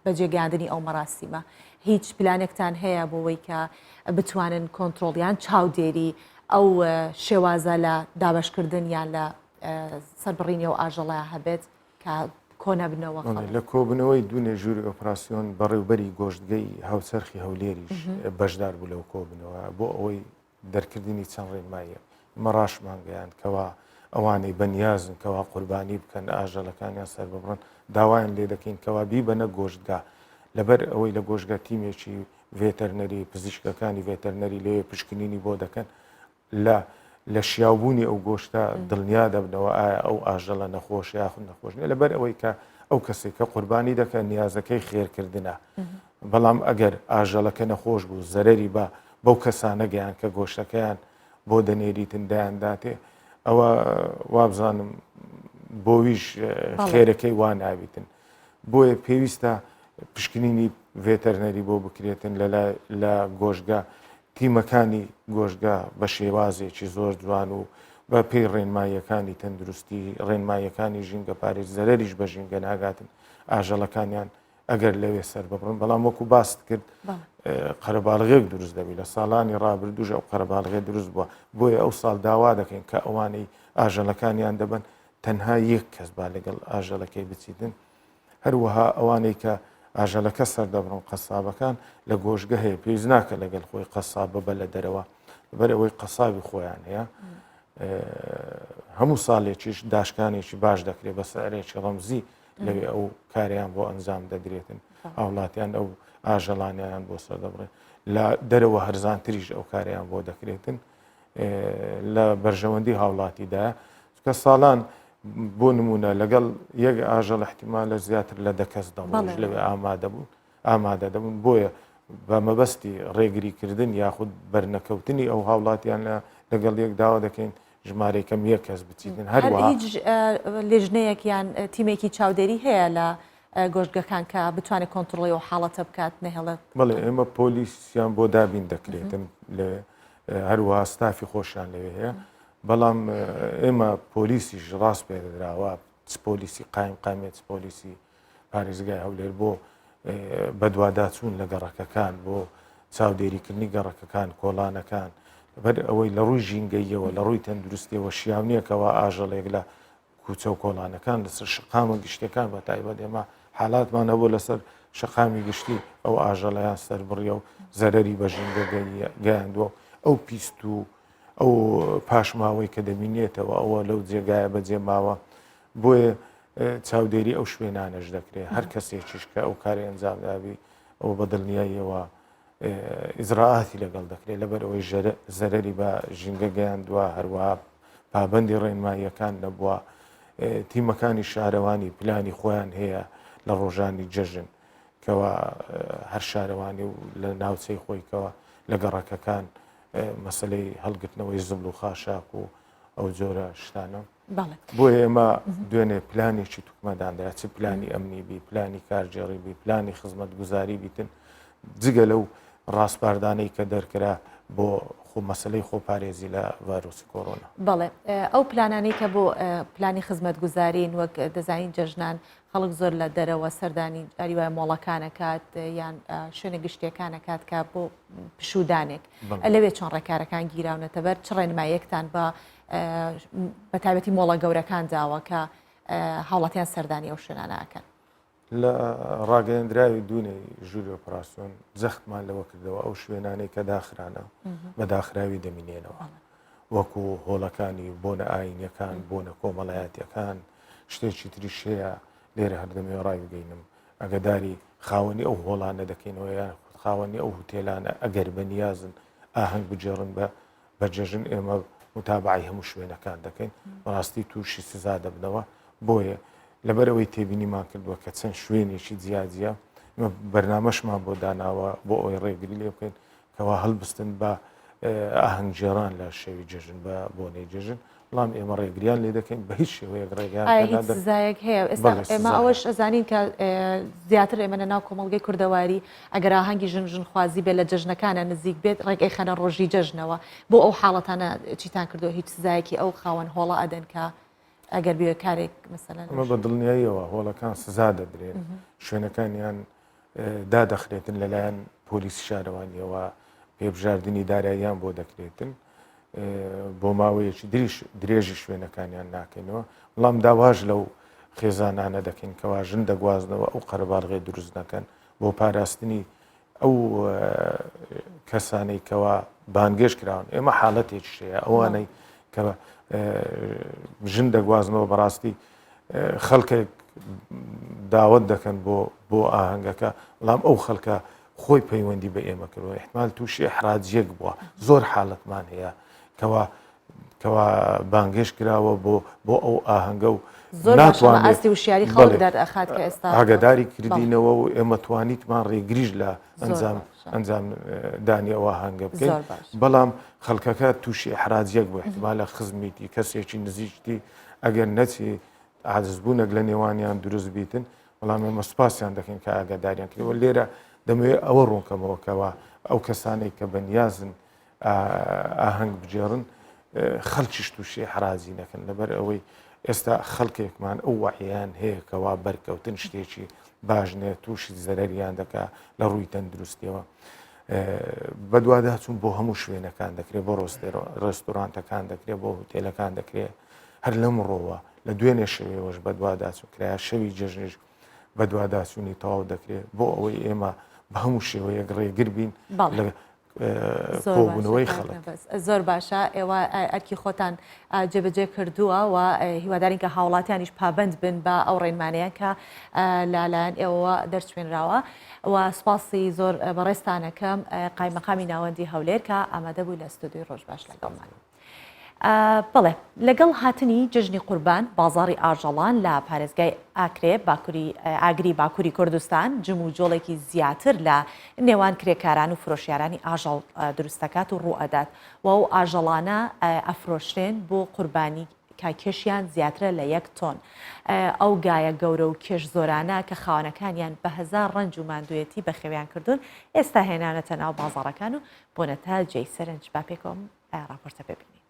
بەجێگەاندنی ئەو مەراسیمە هیچ پلانێکتان هەیە بۆەوەی کە بتوانن کۆنتترۆلیان چاودێری ئەو شێوازە لە دابشکردن یان لە سەربڕینی و ئاژەڵە هەبێت کە کۆنەبنەوە لە کۆبنەوەی دوونێ ژووری ئۆپراسیۆن بەڕێوبەری گۆشتگەی هاوسەرخی هەولێریش بەشدار بوو لەو کۆبنەوە بۆ ئەوەی دەرکردنی چەند ڕێنمایە مەڕاشمانگەیان کەوا ئەوانەی بەنیازن کەوا قوربانی بکەن ئاژەڵەکانیان سەر ببڕن داوایان لێ دەکەین کەوا بی بەنە گۆشتگا لەبەر ئەوەی لە گۆشتگا تیمێکی ڤێتەرنەری پزیشکەکانی ڤێتەرنەری لێ پشکنینی بۆ دەکەن لە شیاوبوونی ئەو گۆشتە دڵنیا دەبنەوە ئایا ئەو ئاژەڵە نەخۆش یاخود نەخۆش نیە لەبەر ئەوەی کە ئەو کەسێک کە قوربانی دەکەن نیازەکەی خێرکردنە بەڵام ئەگەر ئاژەڵەکە نەخۆش بوو زەرەری بە بەو کەسانە گەیان کە گۆشتەکەیان بۆ دەنێریتن دایانداتێ ئەوە وابزانم بۆویش خێرەکەی وا ناویتن بۆیە پێویستە پشکنینی ڤێتەرنەری بۆ بکرێتن لە گۆشتگا تیمەکانی گۆشتگا بە شێوازێکی زۆر جوان و بە پێی ڕێنماییەکانی تەندروستی ڕێنماییەکانی ژینگە پارێز زەرەریش بە ژینگە ناگاتن ئاژەڵەکانیان ئەگەر لەوێ سەر ببڕن بەڵام وەکو باست کرد قەرەباڵغێک دروست دەبی لە ساڵانی ڕابردووش ئەو قەرەباڵغێ دروست بووە بۆیە ئەو ساڵ داوا دەکەین کە ئەوانەی ئاژەڵەکانیان دەبن تەنها یەک کەس با لەگەڵ ئاژەڵەکەی بچیتن هەروەها ئەوانەی کە ئاژەڵەکە سەردەبڕن قەسابەکان لە گۆشتگە هەیە پێویست ناکە لەگەڵ خۆی قەساب ببە لە دەرەوە بەر ئەوەی قەسابی خۆیان هەیە هەموو ساڵێکیش داشکانێکی باش دەکرێت بە سەرێکی ڕەمزی لەوێ ئەو کاریان بۆ ئەنجام دەدرێتن هاوڵاتیان ئەو ئاژەڵانیان بۆ سەردەبڕێت لە دەرەوە هەرزانتریش ئەو کاریان بۆ دەکرێتن لە بەرژەوەندی هاوڵاتیدا کە ساڵان بۆ نمونە لەگەڵ یەک ئاژەڵ احتیمالە زیاتر لە دەکەس دەڕۆژ لەوێ ئامادە دەبوون بۆیە بە مەبەستی ڕێگریکردن یاخود بەرنەکەوتنی ئەو هاوڵاتیان لەگەڵ یەک داوا دەکەین ژمارەیەکەم یەک کەس بچیتن هەروەها هیچ لێژنەیەک یان تیمێکی چاودێری هەیە لە گۆشتگەکان کە بتوانێت کۆنتترۆلی و حاڵەتە بکات نەهێڵێت بەڵێ ئێمە پۆلیسیان بۆ دابین دەکرێتن لە هەروەها ستافی خۆشیان لەوێ هەیە بەڵام ئێمە پۆلیسیش ڕاست پێدراوە پۆلیسی قامێت پۆلیسی پارێزگای هەولێر بۆ بەدواداچوون لە گەڕەکەکان بۆ چاودێریکردنی گەڕەکەکان کۆڵانەکان بەر ئەوەی لە ڕووی ژینگەیەوە لە ڕووی تەندروستیەوە شیاونیەکەوە ئاژەڵێک لە کوچە و کۆڵانەکان لەسەر شقامە گشتەکان بە تایبەت ئێمە حالاتمان هەبوو لەسەر شەقامی گشتی ئەو ئاژەڵیان سەربڕیە و زەرەری بە ژینگە گەیاندووە ئەو پیست و ئەو پاشماوەی کە دەبینێتەوە ئەوە لەو جێگایە بەجێ ماوە بۆیە چاودێری ئەو شوێنانەش دەکرێت هەر کەسێکیش کە ئەو کاری ئەنجامدابی ئەو بە دڵنیاییەوە ئیزراعاتی لەگەڵ دەکرێت لەبەرەوەی زەرەری بە ژینگە گەیاندووە هەروەها پابەندی ڕێنماییەکان نەبووە تیمەکانی شارەوانی پلانی خۆیان هەیە لە ڕۆژانی جەژن کەەوە هەر شارەوانی و لە ناوچەی خۆیکەوە لە گەڕەکەکان مەسلەی هەڵگرتنەوەی زبل و خاشاک و ئەو جۆرە شتانە بۆیە ئێمە دوێنێ پلانێکی توکمەداندا چ پلانی ئەمنی بی پلانی کارجێڕی بی پلانی خزمەت گوزاری بیتن جگە لەو ڕاستپاردانەی کە دەرکرا بۆ خۆ مەسلەی خۆپارێزی لە ڤایرۆسی کۆڕۆنا. بەڵێ ئەو پلانانەی کە بۆ پلانی خزمەت گوزارین وەک دەزانین جەژنان خەڵک زۆر لە دەرەوە سەردانی ئەری وایە مۆڵەکانەکات یان شوێنە گشتیەکانەکات کە بۆ پشودانێک لەوێ چۆن ڕێکارەکان گیراونەتە بەر چ ڕێنماییەکتان بە تایبەتی مۆڵە گەورەکان داوە کە هاوڵاتیان سەردانی ئەو شوێنانەکەن. لە ڕاگەیەندراوی دوونەی ژووری ئۆپراسیۆن جەختمان لەوە کردەوە ئەو شوێنانەی کە داخرانە بە داخراوی دەمینێنەوە وەکو هۆڵەکانی بۆنە ئاینیەکان بۆنە کۆمەڵایەتیەکان شتێکی تریش هەیە لێرە هەردەمێ ڕای بگەینم ئەگەداری خاوەنی ئەو هۆڵانە دەکەینەوە یان خاوەنی ئەو هوتێلانە ئەگەر بەنیازن ئاهەنگ بجێڕن بە جەژن ئێمە متابعی هەموو شوێنەکان دەکەین بەڕاستی تووشی سزا دەبنەوە بۆیە لەبەرەوەی تێبینیمان کردووە کە چەند شوێنێکی جیاجیە بەرنامەشمان بۆ داناوە بۆ ئەوی ڕێگری لێ بکەین کەوا هەڵبستن بە ئاهەنگجێڕان لە شەوی جەژن بە بۆنەی جەژن بەڵام ئێمە ڕێگریان لێ دەکەین بە هیچ شێوەیەک ڕێگەیان سزایەک هەیە ئێستا ئێمە ئەوەش ئەزانین کە زیاتر ئێمە لە ناو کۆمەڵگەی کوردەواری ئەگەر ئاهەنگی ژنخوازی بێت لە جەژنەکانە نزیک بێت ڕێگەی خەنە ڕۆژی جەژنەوە بۆ ئەو حاڵەتانە چیتان کردو هیچ سزایەکی ئەو خاوەن هۆڵە ئەدەن کە ئەگەر بێ کارێک مەسەلەن ئەمە بە دڵنیاییەوە هۆڵەکان سزا دەدرێن شوێنەکانیان دادەخرێتن لەلایەن پۆلیسی شارەوانیەوە پێبژاردننی داراییان بۆ دەکرێتن بۆ ماوەیەکی درێژی شوێنەکانیان ناکەینەوە بەڵام داواژ لەو خێزانانە دەکەین کەوا ژن دەگوازنەوە ئەو قەرەباڵغێ دروست نەکەن بۆ پاراستنی ئەو کەسانەی کەوا بانگێش کراون ئێمە حاڵەتێک شەیە ئەوانەی کە ژن دەگوازنەوە بەڕاستی خەڵکێک داوت دەکەن بۆ ئاهەنگەکە بەڵام ئەو خەڵکە خۆی پەیوەندی بە ئێمە کردەوە احتمال تووشی ئەحراجیەک بووە زۆر حاڵەتمان هەیە کەوا بانگێش کراوە بۆ ئەو ئاهەنگە و ناتوانێت ئاستی وشیاری خەڵک دەرئەخات کە ئێستا ئاگاداری کردینەوە و ئێمە توانیتمان ڕێگریش لە ئەنجام دانی ئەوە هەنگە بکەین بەڵام خەڵکەکە تووشی ئەحراجیەک بوو احتمالە خزمیتی کەسێکی نزیکتی ئەگەر نەچی عاجزبوونێک لە نێوانیان دروست بیتن بەڵام ئێمە سوپاسیان دەکەین کە ئاگاداریان کردەوە لێرە دەمەوێت ئەوە ڕوونکەمەوەکەوە ئەو کەسانەی کە بەنیازن ئاهەنگ بجێڕن خەڵکیش تووشی حرازی نەکەن لەبەر ئەوەی ئێستا خەڵکێکمان ئەو وەحییان هەیە کەوا بەرکەوتن شتێکی باشنێ تووشی زەرەریان دەکا لە ڕووی تەندروستیەوە بەدووادا چوون بۆ هەموو شوێنەکان دەکرێت بۆ ڕێستۆرانتەکان دەکرێت بۆ هوتێلەکان دەکرێت هەر لەم ڕۆوە لە دوێنێ شەوێەوەش بەدوواداچوو کرایە شەوی جەژنش بەدوواداچوونی تەواو دەکرێت بۆ ئەوەی ئێمە بە هەموو شێوەیەک ڕێگر بین لە کۆبوونەوەی خەڵک. زۆر باشە ئێوە ئەرکی خۆتان جێبەجێ کردووە و هیوادارین کە هاوڵاتیانیش پابند بن بە ئەو ڕێنمانەیە کە لالایەن ئێوە دەرچوێنراوە و سپاسی زۆر بەڕێستانەکەم قایمەقامی ناوەندی هەولێر کە ئامادە بووی لە ستودیۆی ڕۆژ باش لەگەڵمان. بڵێ لەگەڵ هاتنی جژنی قوربان بازاری ئاژەڵان لە پارێزگای ئاکرێ ئاگری باکووری کوردستان جم و جۆڵێکی زیاتر لە نێوان کرێکاران و فرۆشیارانی ئاژەڵ دروستەکات و ڕوئەدات و ئەو ئاژەڵانە ئەفرۆشرێن بۆ قوربانی کاکێشیان زیاترە لە 1 تۆن ئەو گایە گەورە و کێش زۆرانە کە خاوەنەکانیان بە هەزار ڕەنج و ماندوێتی بەخێویان کردوون ئێستا هێنانەتە ناو بازاڕەکان و بۆنەتە جێی سەرنج با پێکۆم راپۆرتە ببینین.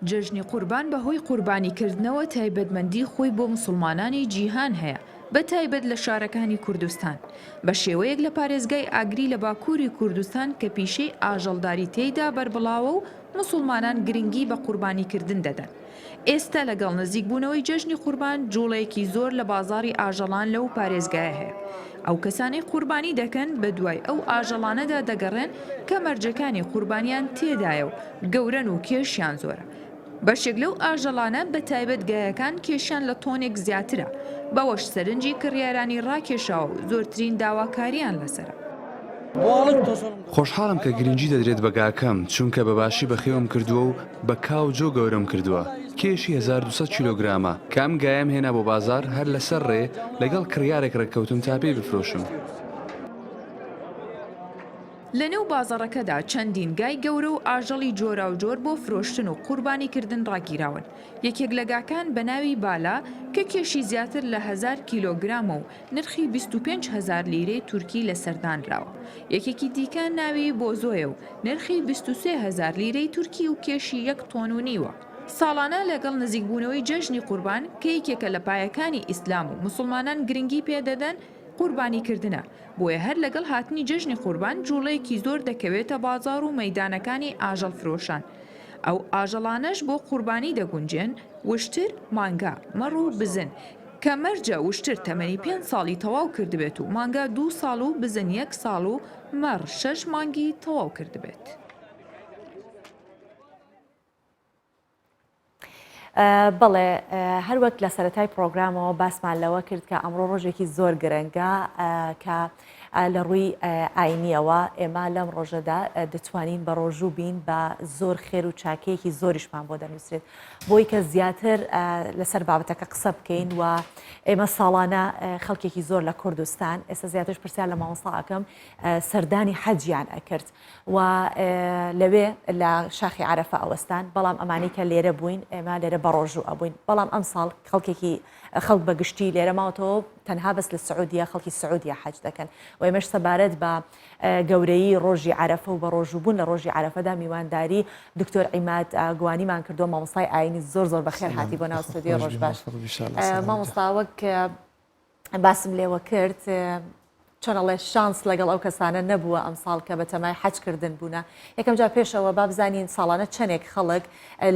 جژنی قوربان بەهۆی قوربانیکردنەوە تایبەتمەندی خۆی بۆ مسلمانانی جیهان هەیە بە تایبەت لە شارەکانی کوردستان بە شێوەیەک لە پارێزگای ئاگری لە باکووری کوردستان کە پیشەی ئاژەڵداری تێیدا بەربڵاوە و مسلمانان گرنگی بە قوربانیکردن دەدەن ئێستا لەگەڵ نزیکبوونەوەی جەژنی قوربان جوڵەیەکی زۆر لە بازاڕی ئاژەڵان لەو پارێزگایە هەیە. ئەو کەسانەی قوربانی دەکەن بە دوای ئەو ئاژەڵانەدا دەگەڕێن کە مەرجەکانی قوربانیان تێدایە و گەورەن و کێشیان زۆرە. بەشێک لەو ئاژەڵانە بە تایبەت گایەکان کێشیان لە تۆنێک زیاترە، بەوەش سەرنجی کڕیارانی ڕاکێشاوە و زۆرترین داواکاریان لەسرە. خۆشحاڵم کە گرنگی دەدرێت بەگاکەم چونکە بەباشی بەخێوم کردووە و بە کاو جۆ گەورەم کردووە. کێشی 1200 کیلۆگرامە کام گایم هێنا بۆ بازار هەر لەسەر ڕێ لەگەڵ کڕیارێک ڕێککەوتم تا پێی بفرۆشم. لە نێو بازاڕەکەدا چەندین گای گەورە و ئاژەڵی جۆرا و جۆر بۆ فرۆشتن و قوربانیکردن ڕاگیراون. یەکێک لە گاکان بە ناوی بالا کە کێشی زیاتر لە 1000 کیلۆگرامە و نرخی 25,000 لیرەی تورکی لە سەردانراوە. یەکێکی دیکە ناوی بۆزۆیە و نرخی 23,000 لیرەی تورکی و کێشی 1 تۆن و نیوە. ساڵانە لەگەڵ نزیکبوونەوەی جەژنی قوربان کە یەکێکە لە پایەکانی ئیسلام و مسلمانان گرنگی پێدەدەن قوربانیکردنە، بۆیە هەر لەگەڵ هاتنی جەژنی قوربان جوڵەیەکی زۆر دەکەوێتە بازار و مەیدانەکانی ئاژەڵ فرۆشان. ئەو ئاژەڵانەش بۆ قوربانی دەگونجێن وشتر، مانگا، مەڕ و بزن کە مەرجە وشتر تەمەنی 5 ساڵی تەواو کردبێت و مانگا 2 ساڵ و بزن 1 ساڵ و مەڕ 6 مانگی تەواو کردبێت. بەڵێ هەروەک لە سەرەتای پرۆگرامەوە باسمان لەوە کرد کە ئەمڕۆ ڕۆژێکی زۆر گرنگە کە لە ڕووی ئاینیەوە ئێمە لەم ڕۆژەدا دەتوانین بە ڕۆژوو بین بە زۆر خێر و چاکەیەکی زۆریشمان بۆ دەنووسێت بۆی کە زیاتر لەسەر بابەتەکە قسە بکەین و ئێمە ساڵانە خەڵکێکی زۆر لە کوردستان ئێستا زیاترش پرسیار لە مامۆستا ئەەکەم سەردانی حەجیان ئەکرد و لەوێ لە شاخی عەرەفە ئەوەستان بەڵام ئەمانی کە لێرە بووین ئێمە لێرە بە ڕۆژوو ئەبووین بەڵام ئەم ساڵ خەڵک بەگشتی لێرە ماوەتەوە تەنها بەس لە سعودیە خەڵکی سعودیە حەج دەکەن و ئێمەش سەبارەت بە گەورەی ڕۆژی عەرەفە و بە ڕۆژووبوون لە ڕۆژی عەرەفەدا میوانداری دکتۆر عیماد گوانیمان کردو مامۆستای ئاینی زۆر بەخێر هاتی بۆ ناو ستودیۆ ڕۆژ باش. مامۆستا وەک باسم لێوە کرد چۆنەڵێ شانس لەگەڵ ئەو کەسانە نەبووە ئەم ساڵ کە بە تەمای حەجکردن بوونە. یەکەم جا پێشەوە با بزانین ساڵانە چەندێک خەڵک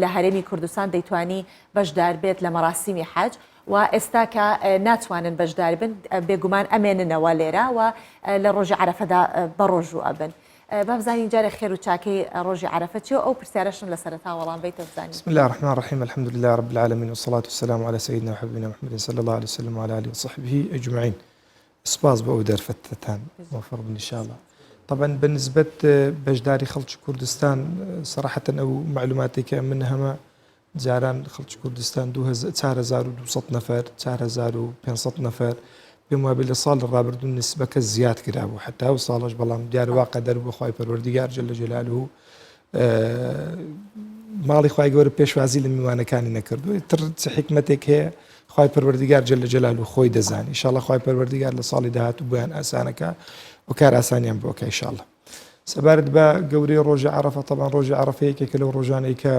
لە هەرێمی کوردستان دەیتوانی بەشدار بێت لە مەراسیمی حەج و ئێستا کە ناتوانن بەشدار بن بێگومان ئەمێننەوە لێرە و لە ڕۆژی عەرەفەدا بە ڕۆژوو ئەبن. با بزانین جارێ خێر و چاکەی ڕۆژی عەرەفە چیە ئەو پرسیارەشم لە سەرەتا وەڵام بیتە بزانین. بسم الله الرحمن الرحيم الحمد لله رب العالمين والصلاة والسلام على سيدنا وحبيبنا محمد صلى الله عليه وسلم وعلى آله وصحبه أجمعين. سپاس بۆ ئەو دەرفەتتان موفق بن إن شاء الله. طبعا بالنسبة بەشداری خەڵکی کوردستان صراحة ئەو معلوماتێکە من هەمە جاران خەڵکی کوردستان 4200 نەفەر 4500 نەفەر پێم وابێ لە ساڵ ڕابردوون نسبەکە زیاد کرابوو حتا و ساڵش بەڵام دیاروا قەدەر بۆ خوای پەروەردیگار جەل جەلاله ماڵی خوای گەورە پێشوازی لە میوانەکانی نەکردووە تر حکمەتێک هەیە خوای پەروەردیگار جەل جەلاله خۆی دەزانی ئینشاءالله خوای پەروەردیگار لە ساڵی داهاتوو بۆیان ئاسانەکە و کار ئاسانیان بۆکە ئینشاءالله. سەبارەت بە گەورەی ڕۆژی عەرەفە طبعا ڕۆژی عەرەفە یەکێکە لەو ڕۆژانەی کە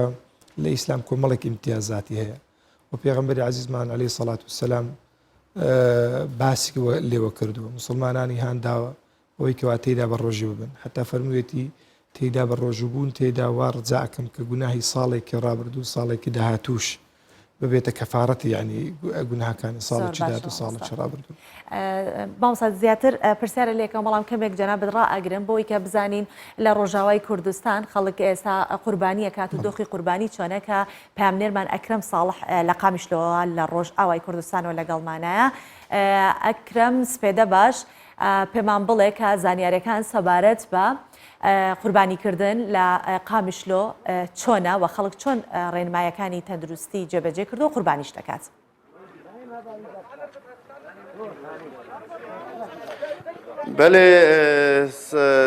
لە ئیسلام کۆمەڵێک ئیمتیازاتی هەیە و پێغەمبەری عەزیزمان عەلەیهی سەڵات وسەلام باسی لێوە کردووە مسلمانانی هانداوە ئەوەی کەوا تێیدا بە ڕۆژی ببن حتا فەرموویەتی تێیدا بە ڕۆژوو بوون تێیدا وا ڕجاکەم کە گوناهی ساڵێکی ڕابردوو ساڵێکی داهاتووش ببێتە کەفارەتی یعنی گوناهەکانی ساڵێکی داهات و ساڵێکی ڕابردوو. مامۆستا زیاتر پرسیارە لێکەوە بەڵام کەمێک جەنابەت ڕائەگرن بۆی کە بزانین لە ڕۆژاوای کوردستان خەڵک ئێستا قوربانیە کات و دۆخی قوربانی چۆنەکە پامنێرمان ئەکرەم ساڵح لە قامیشلەوە لە ڕۆژ ئاوای کوردستانەوە لەگەڵمانایە. ئەکرەم سپێدە باش پێمان بڵێ کە زانیاریەکان سەبارەت بە قوربانیکردن لە قامیشلۆ چۆنە و خەڵک چۆن ڕێنمایەکانی تەندروستی جێبەجێ کردو و قوربانیش دەکات. بله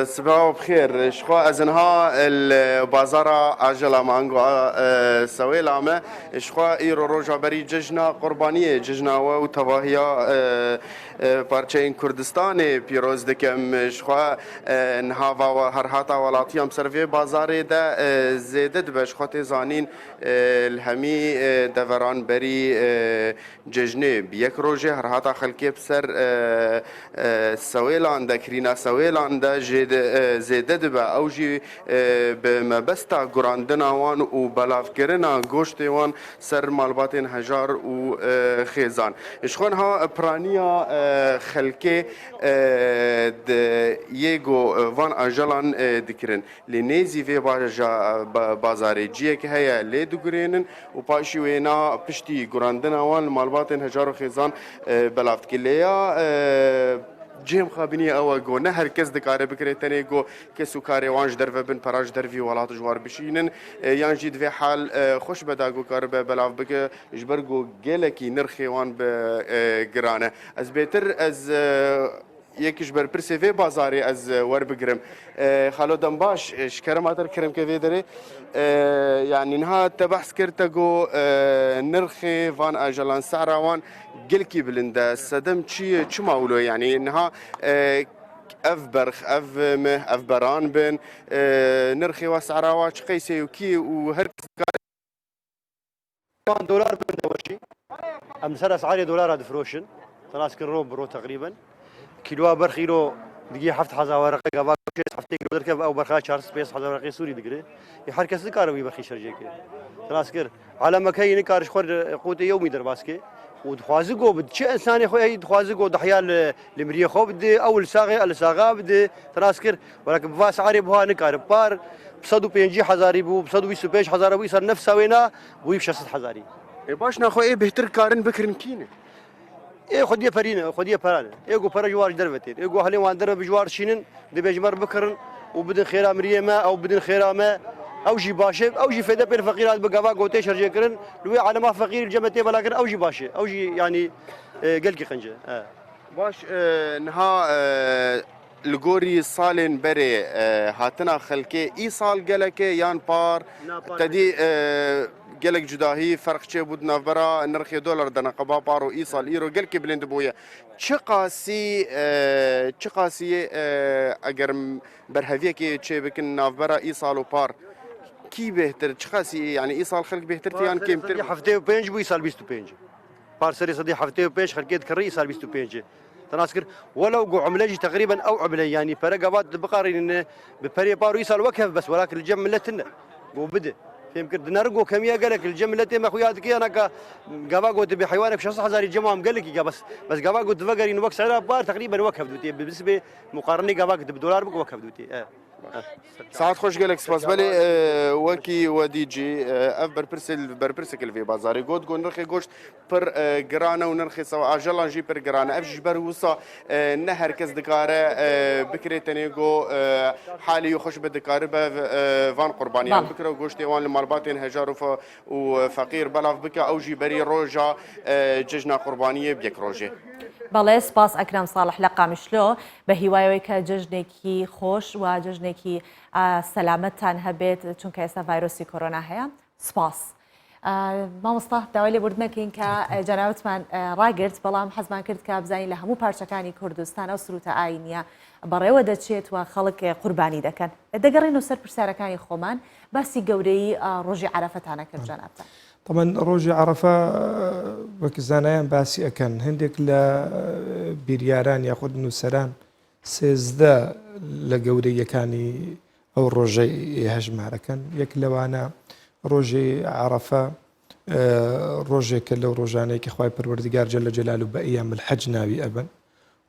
صباح بخير شخوا أزنها البازارة عجلة مانغوا سويلامة شخوا إيرو روجا بري ججنا قربانية ججنا وتواهيا پارچین کردستان پیروز دکم شخوا نهاوا و هرهاتا ولاتیام سروی بازار ده زیدد بش خاطر زانین الهمی دوران بری ججن جژنێ بیەک ڕۆژێ هەرهاتا خەلکێ بسەر سەوێلان دەکرینە سەوێلاندا زێدە دەبە ئەوژی بە مەبەستا گوڕاندناوان و بەلافکردنا گۆشتێوان سەر ماڵباتێن هەژار و خێزان شخۆنها پرانیە خەلکێ یێگۆ وان ئاژەڵان دکردن لێ نێزی vê bazarêciyekê heye lê digurênin û paşî wêna piştî gurandina wan li malbatên hejar û xêzan belav dike lêya cêm xabîniye ew e got ne herkes dikare bikire tenê got kes û karê wan ji derve bin pera ji dervî welat ji war bişînin yan jî divê hal xweş be da got karibe belav bike ji ber got gelekî nirxê wan bi giran e ez bêtir ez یەکیش بەرپرسێ vê bazarê ez werbigirim xalo dembaş ji kerema te kirimke vê derê yani niha te behs kir te got nirxê van ajelan seዕra wan gelkî bilind e sedem çi mawlo yani niha ev berx ev mih ev beran bin nirxê wa seዕra wa çi qeysê û kî û her دولار بردوشي ام سر اسعار دولار دفروشن تناس كرو برو تقريبا كيلو برخيلو دقي حفت حزا ورقه قبا حفتي كيلو دركب او برخا شهر سبيس حزا ورقه سوري دقري يحركس كاروي بخي شرجيك تناس كر على مكاين كارش خور قوت يومي درباسكي ودخوازي جو بد شي انسان خو اي دخوازي جو ضحيه المريه خو بدي اول ساغه الساغه بدي تناس كر ولكن بفاس عاري بها نكار بار بصدو بينجي حزاري بو بصدو 25 حزاري بو يصير نفس سوينا بو 6 حزاري باش ناخو ايه بهتر كارن بكرن كينه ايه خديه فرينه خديه فرانه ايه جو فرا جوار درفتين ايه جو حاليا وان درب جوار شينن دي بيجمر بكرن وبدن خيرا مريه ما او بدن خيرا ما او جي باشه او جي فدا بين فقيرات بقفا قوتي شرجي كرن لوي على ما فقير الجمتي بلاكر او جي باشه او جي يعني قلقي قنجه باش نها لگوری سالین بره هاتنا خلکه ای سال گلکه یان پار تدی گلک جداهی فرق چه بود نفبرا نرخ دلار دنا قبا پارو ای سال ایرو گل کی بلند بویا چه قاسی اگر برهویه کی چه بکن نفبرا ای سال و پار کی بهتر چه قاسی یعنی ای سال خلق بهتر تیان کیم تر هفته و 5 بو سال 25 پار سری صدی هفته و 5 خلقت کری سال 25 تناسكر ولو جو عملاجي تقريبا او عمله يعني فرقبات بقارين بفري بارو يسال وكف بس ولكن الجملتنا جو بده يمكن نرجو كميه قال لك الجملتين ما اخوياتك انا قبا تبي حيوانك شخص حزاري جمعهم قال لك بس قبا تفقرين وقت سعرها بار تقريبا وكف دوتي بالنسبه مقارنه قبا بدولار بك وكف دوتي ساعات خوش قالك سباس بالي وكي ودي جي اف بربرسل في بازاري قد نرخي قوشت بر جرانا ونرخي سوا اجلان جي بر جرانا اف جبر وصا نهر كز دكاره بكري تنيغو حالي يخش بدكاره فان قرباني بكره قوشتي وان المالباتين هجار وفقير بلاف بك او جي بري روجا ججنا قربانيه بيك روجي بەڵێ سپاس ئەکرام ساڵح لە قامشلۆ بە هیوایەوەی کە جژنێکی خۆش و جژنێکی سەلامەتتان هەبێت چونکە ئێستا ڤایرۆسی کۆرۆنا هەیە سپاس مامۆستا داوای لێبوردنەکەین کە جەناوتمان ڕاگرت بەڵام حەزمان کرد کە بزانین لە هەموو پارچەکانی کوردستان ئەو سروتە ئاینیە بەڕێوە دەچێت و خەڵک قوربانی دەکەن دەگەڕێنەوە سەر پرسیارەکانی خۆمان باسی گەورەی ڕۆژی عەرەفەتانە کرد جەنابتان طبعا ڕۆژی عەرەفە وەک زانایان باسی ئەەکەن هەندێک لە بیریاران یاخود نووسەران سێزدە لە گەورەیەکانی ئەو ڕۆژەی هەژمارەکەن یەک لەوانە ڕۆژی عەرەفە ڕۆژێکە لەو ڕۆژانەیەکی خوای پەروەردگار جەلە جەلالو بە ئەیام الحەج ناوی ئەبن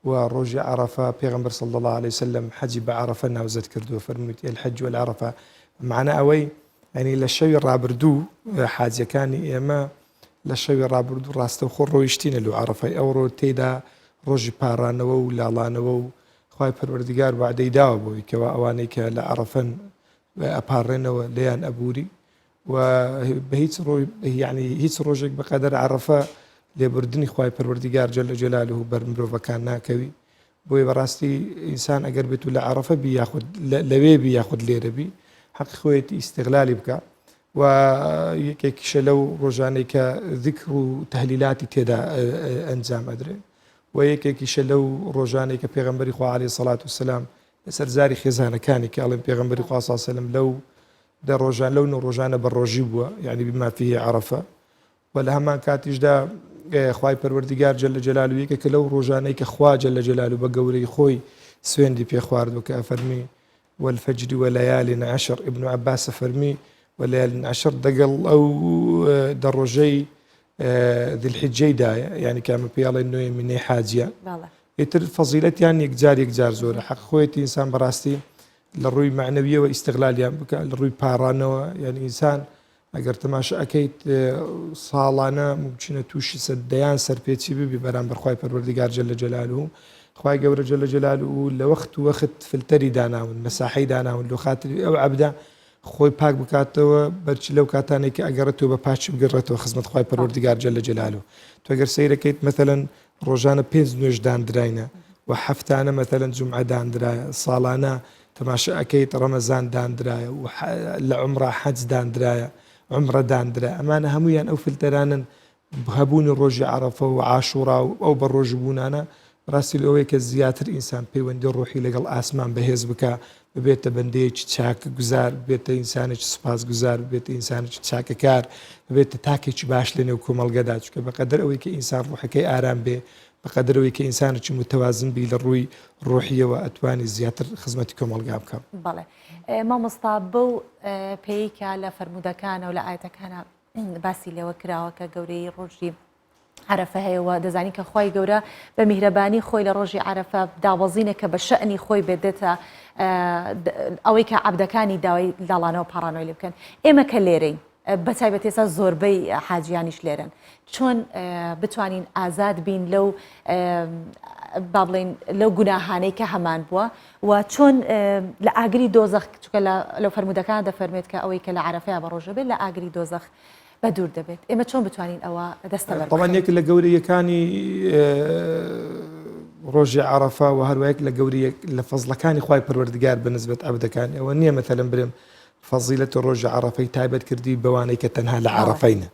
و ڕۆژی عەرەفە پێغەمبەر صلی الله عليه وسلم حەجی بە عەرەفە ناوزەت کردووە فەرموویت الحەج والعەرەفە معنە ئەوەی يعني لشوي رابردو حاجەکانی ئێمە لە شەوی ڕابردوو ڕاستەوخۆ ڕۆیشتینە لە عەرەفەی ئەوڕۆ تێدا ڕۆژی پارانەوە و لاڵانەوە و خوای پەروەردگار وعدەی داوە بۆی کەوا ئەوانەی کە لە عەرەفەن ئەپارڕێنەوە لێیان ئەبووری و بە هیچ ڕۆژێک بەقەدەر عەرەفە لێبوردنی خوای پەروەردگار جەلە جەلالوهو بەر مرۆڤەکان ناکەوی بۆیە بەڕاستی ئینسان ئەگەر بێت و لە عەرەفە بی یاخود لەوێ بی یاخود لێرە بی حق خۆیەتی ئیستیغلالی بکە و یەکێکیشە لەو ڕۆژانەی کە ذیکر و تەهلیلاتی تێدا ئەنجام ئەدرێ و یەکێکیشە لەو ڕۆژانەی کە پێغەمبەری خوا عەلەیهی سەڵات وسەلام لەسەر زاری خێزانەکانی کە ئەڵێن پێغەمبەری خوا صلی الله علیه وسلم لەو ڕۆژانە بە ڕۆژی بووە یعنی بما فیه عەرەفە و لە هەمان کاتیشدا خوای پەروەردیگار جەلە جەلالو یەکێکە لەو ڕۆژانەی کە خوا جەلە جەلالو بە گەورەی خۆی سوێندی پێ خواردووە کە ئەفەرمی والفجر وليال عشر ابن عباس فەرمی وليال عشر دەگەڵ ئەو دە ڕۆژەی ذی الحجەیدایە یعنی کامە پێڵێن نوێی منەی حاجیان ئیتر فەزیلەتیان یەکجار زۆرە حەق خۆیەتی ئینسان بەڕاستی لە ڕووی معنەویەوە ئیستیغلالیان بکە لە ڕووی پارانەوە یعنی ئینسان ئەگەر تەماشا ئەەکەیت ساڵانە ممکنە تووشی سەدەیان سەرپێچی ببی بەرامبەر خوای پەروەردیگار جەلە جەلالوهو خوای گەورە جەلە جەلالوهو لە وەخت فلتەری داناون مەساحەی داناون لە خاتری ئەو عەبدا خۆی پاک بکاتەوە بەرچی لەو کاتانێک کە ئەگەڕێتەوە بە پاچی بگەڕێتەوە خزمەت خوای پەروەردیگار جەلە جەلالوهو تۆ ئەگەر سەیرەکەیت مەثەلەن ڕۆژانە 5 نوێژ دانراینە و هەفتانە مەثەلەن جومعە دانرایە ساڵانە تەماشا ئەەکەیت ڕەمەزان دانرایە و لە عومرە حەج دانرایە عمرە دانرا ئەمانە هەمویان ئەو فلتەرانن هەبوونی ڕۆژی عەرەفە و عاشوڕا و ئەو بە ڕۆژبوونانە ڕاستی لەوەیە کە زیاتر ئینسان پەیوەندی ڕۆحی لەگەڵ ئاسمان بەهێز بکە ببێتە بەندەیەکی چاکە گوزار بێتە ئینسانێکی سوپاس گوزار بێتە ئینسانێکی چاکەکار بێتە تاکێکی باش لە نێو کۆمەڵگەدا چکە بەقەدەر ئەوەی کە ئینسان ڕۆحەکەی ئارام بێ بەقەدەرەوەی کە ئینسانێکی متەوازن بی لە ڕووی ڕۆحیەوە ئەتوانی زیاتر خزمەتی کۆمەڵگا بکە. بەڵێ مامۆستا بەو پێیکە لە فەرمودەکانە و لە ئاەتەکانە باسی لێوە کراوە کە گەورەی ڕۆژی عەرەفە هەیەەوە دەزانی کە خۆی گەورە بە میهرەبانی خۆی لە ڕۆژی عەرەفە داوەزینە کە بە شەئنی خۆی بێدێتە ئەوەی کە عەبدەکانی داوای داڵانەوە پاڕانەوەی لێ بکەن ئێمە کە لێرەین بەتایبەت ئێستا زۆربەی حاجیانیش لێرن چۆن بتوانین ئازاد بین لەو با بڵێن لەو گوناهانەی کە هەمان بووە و چۆن لە ئاگری دۆزەخ چکە لەو فەرمودەکان دەفەرمێت کە ئەوەی کە لە عەرەفەیە بە ڕۆژە بێت لە ئاگری دۆزەخ بە دوور دەبێت ئێمە چۆن بتوانین ئەوە دەستە بەر طبعاً یەک لە گەورەیەکانی ڕۆژی عەرەفە و هەروەیەک لە گەورەیەک لە فەزڵەکانی خوای پەروەردیگار بەنسبەت عەبدەکان ئەوە نییە مەثەلەن برێم فەزیلەت ڕۆژی عەرەفەی تایبەت کردی بەوانەی کە تەنها لە عەرەفەینە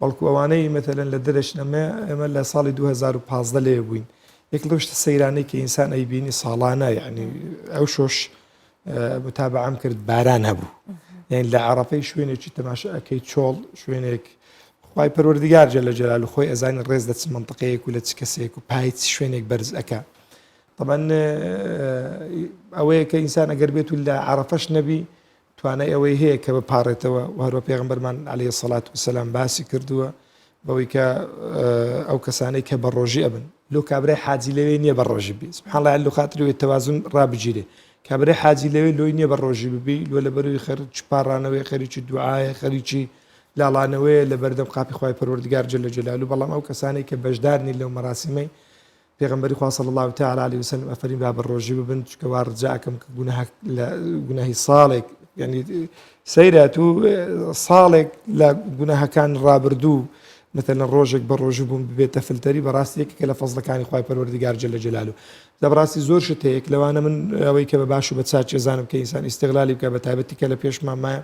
بەڵکو ئەوانەی مەثەلەن لە دەرەشنەمە ئێمە لە ساڵی 2015 لێ بووین یەک لەو شتە سەیرانەی کە ئینسان ئەیبینی ساڵانە یعنی ئەو شۆش متابعەم کرد باران هەبوو یعنی لە عەرەفەی شوێنێکی تەماشا ئەەکەی چۆڵ شوێنێک خوای پەروەردیگار جەلە جەلالوهو خۆی ئەزانێ ڕێز لە چ منتقەیەک و لە چ کەسێک و پای چ شوێنێک بەرز ئەکا طبعاً ئەوەیە کە ئینسان ئەگەر بێت و لە عەرەفەش نەبی توانای ئەوەی هەیە کە بپارێتەوە و هەروە پێغەمبەرمان عەلەیهی سەڵات وسەلام باسی کردووە بەوەی کە ئەو کەسانەی کە بە ڕۆژی ئەبن لۆ کابرای حاجی لەوێ نییە بە ڕۆژی بی سبحان الله لۆ خاتری تەوازن ڕابگیرێ کابرای حاجی لەوێ لۆی نییە بە ڕۆژی ببی لۆ لە بەروی خەرچ پاڕانەوەی خەریکی دوعاە خەریکی لاڵانەوەی لە بەردەم قاپی خوای پەروەردیگار جەلە جەلالوهو بەڵام ئەو کەسانەی کە بەشدارنی لەو مەراسیمەی پێغەمبەری خوا صلی الله تعالی علیه وسلم ئەفەرمی با بە ڕۆژی ببن چکە وا ڕجاکەم کە گوناهی ساڵێک یعنی سەیرات و ساڵێک لە گوناهەکان ڕابردوو مثلا ڕۆژێک بە ڕۆژی بووم ببێتە فلتەری بەڕاستی یەکێکە لە فەزڵەکانی خوای پەروەردیگار جەلە جەلالوهو دەبڕاستی زۆر شت هەیە لەوانە من ئەوەی کە بە باش و بە چاچ ئێزانم کە ئینسان ئیستیغلالی بکە بە تایبەتی کە لە پێشمان مایە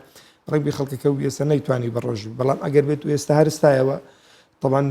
ڕەنگی خەڵکەکە و ئێستا نەیتوانی بە ڕۆژی بەڵام ئەگەر بێت و ئێستا هەرستایەوە طبعاً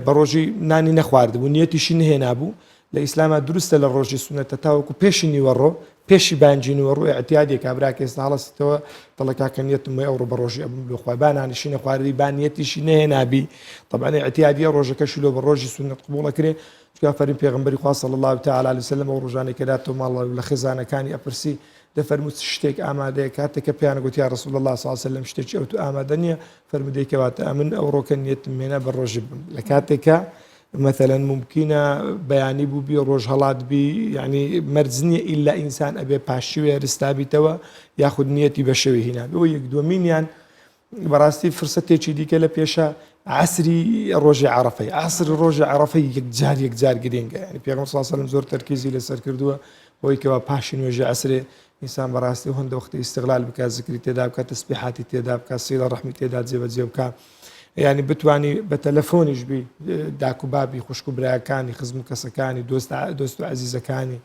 بە ڕۆژی نانی نەخواردبوو نیەتیشی نهێنابوو لە ئیسلامە دروستە لە ڕۆژی سونەتە تاوەکو پێشی نیوەڕۆ پێشی بانجی نیوەڕۆ ئەتیادێک کابراکە ئێستا هەڵەستەوە دڵەکە نیەتم ئەوڕۆ بە ڕۆژی ئەبم لەخوای بانانیشی نەخواردی بانیەتیشی نهێنابی طبعاً ئەتیادیە ڕۆژەکەشی لۆ بە ڕۆژی سونەت قبوڵەکرێ چکە فەرمی پێغەمبەری خوا صلی الله تعالی علیه وسلم ئەو ڕۆژانەی کە داتەوە ماڵ لە خێزانەکانی ئەپرسی دەفەرمووت شتێک ئامادەیە کاتێککە پیانە گوتی یا رسول الله صلی الله علیه وسلم شتێکی ئەو تو ئامادە نییە فەرمودەی کەواتە ئەمن ئەو ڕۆکە نیەتم هێنا بە ڕۆژی بم لە کاتێکە مثلا ممکنە بەیانی بوو بی ڕۆژ هەڵات بی یعنی مەرج نییە ئیلا ئینسان ئەبێ پاشوێ ڕستابیتەوە یاخود نیەتی بە شەوی هینابێ ئەو یەک دووەمینیان بەڕاستی فرسەتێکی دیکە لە پێشە عسری ڕۆژی عەرەفەی عسر ڕۆژی عەرەفەی یەکجار گرنگە یعنی پێغەمبەر صلی الله علیه وسلم زۆر تەرکیزی لەسەر کردووە بۆی کەوا پاشی نوێژی عسرێ ئینسان بەڕاستی هەندە وەختی ئیستیغلال بکات زکری تێدا بکات تەسبیحاتی تێدا بکات سیلە ڕەحمی تێدا جێبەجێ بکات یعنی بتوانی بە تەلەفۆنیش بی داک و بابی خوشک و برایەکانی خزم و کەسەکانی دۆست و عەزیزەکانی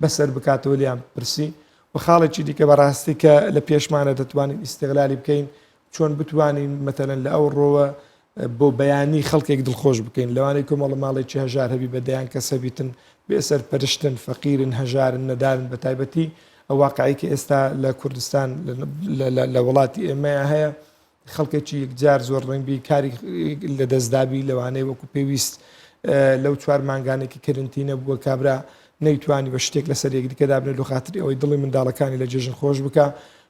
بەسەر بکاتەوە لیان پرسی و خاڵێکی دیکە بەڕاستی کە لە پێشمانە دەتوانین ئیستیغلالی بکەین چۆن بتوانین مەتەلەن لە ئەو ڕۆوە بۆ بەیانی خەڵکێک دڵخۆش بکەین لەوانەی کۆمەڵە ماڵێکی هەژار هەبی بەدەیان کەسە بیتن بێسەر پەرشتن فەقیرن هەژارن نەدارن بە تایبەتی ئەو واقعی کە ئێستا لە کوردستان لە وڵاتی ئێمەیە هەیە خەڵکێکی یەکجار زۆر ڕێنبی کاری لە دەستدابی لەوانەیە وەکو پێویست لەو 4 مانگانێکی کرنتینە بووە کابرا نەیتوانی بە شتێک لەسەر یەکدیکە دابنێت لە خااتری ئەوەی دڵی منداڵەکانی لە جێژن خۆش بکە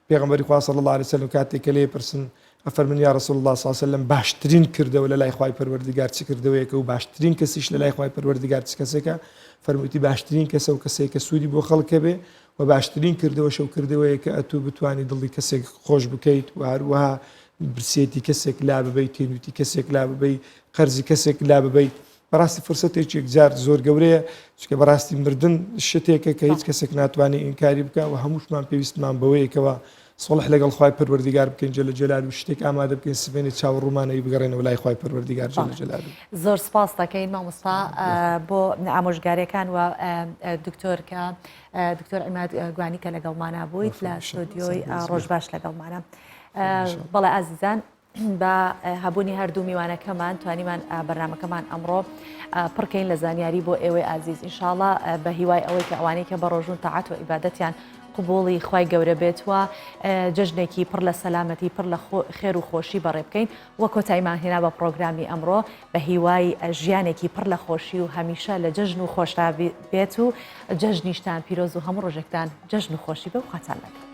پێغەمبەری خوا صلی الله علیه وسلم کاتێک کە لێ پرسن ئەفەرمن یا رسول الله صلی الله علیه وسلم باشترین کردەوە لە لای خوای پەروەردگار چ کردەوەیەکە و باشترین کەسیش لە لای خوای پەروەردگار چ کەسێکە فەرموویەتی باشترین کەسە و کەسێک کە سوودی بۆ خەڵکە بێ و باشترین کردەوە شەو کردەوەیە کە ئەتوو بتوانی دڵی کەسێک خۆش بکەیت و هەروەها برسێتی کەسێک لا ببەیت تێنوتی کەسێک لا ببەیت قەرزی کەسێک لا ببەیت بەڕاستی فرسەتێکی یەکجار زۆر گەورەیە چکە بەڕاستی مردن شتێکە کە هیچ کەسێک ناتوانێت ئینکاری بکە و هەمووشمان پێویستمان بەوەیەکەوە سڵح لەگەڵ خوای پەروەردگار بکەین جەل جەلال و شتێک ئامادە بکەین سبێنی چاوەڕوومانەی بگەڕێنەوە لای خوای پەروەردگار جەل جەلال. زۆر سپاس دەکەین مامۆستا بۆ ئامۆژگاریەکان و دکتۆر کە دکتۆر عیماد گوانی کە لەگەڵمانە بوویت لە استودیۆی ڕۆژ باش لەگەڵمانە. بەڵێ ئازیزان بە هەبوونی هەردوو میوانەکەمان توانیمان بەرنامەکەمان ئەمڕۆ پڕکەین لە زانیاری بۆ ئێوەی ئازیز ئینشاڵڵا بە هیوای ئەوەی کە ئەوانەی کە بە ڕۆژون تەعات و ئیبادەتیان قبوڵی خوای گەورە بێتوە جژنێکی پڕ لە سەلامەتی پڕ لە خێر و خۆشی بەڕێ بکەین وە کۆتاییمان هێنا بە پرۆگرامی ئەمڕۆ بە هیوای ژیانێکی پڕ لە خۆشی و هەمیشە لە جژن و خۆشتا بێت و جژنیشتان پیرۆز و هەموو ڕۆژێکتان جژن و خۆشی بە و خاتان لەکە.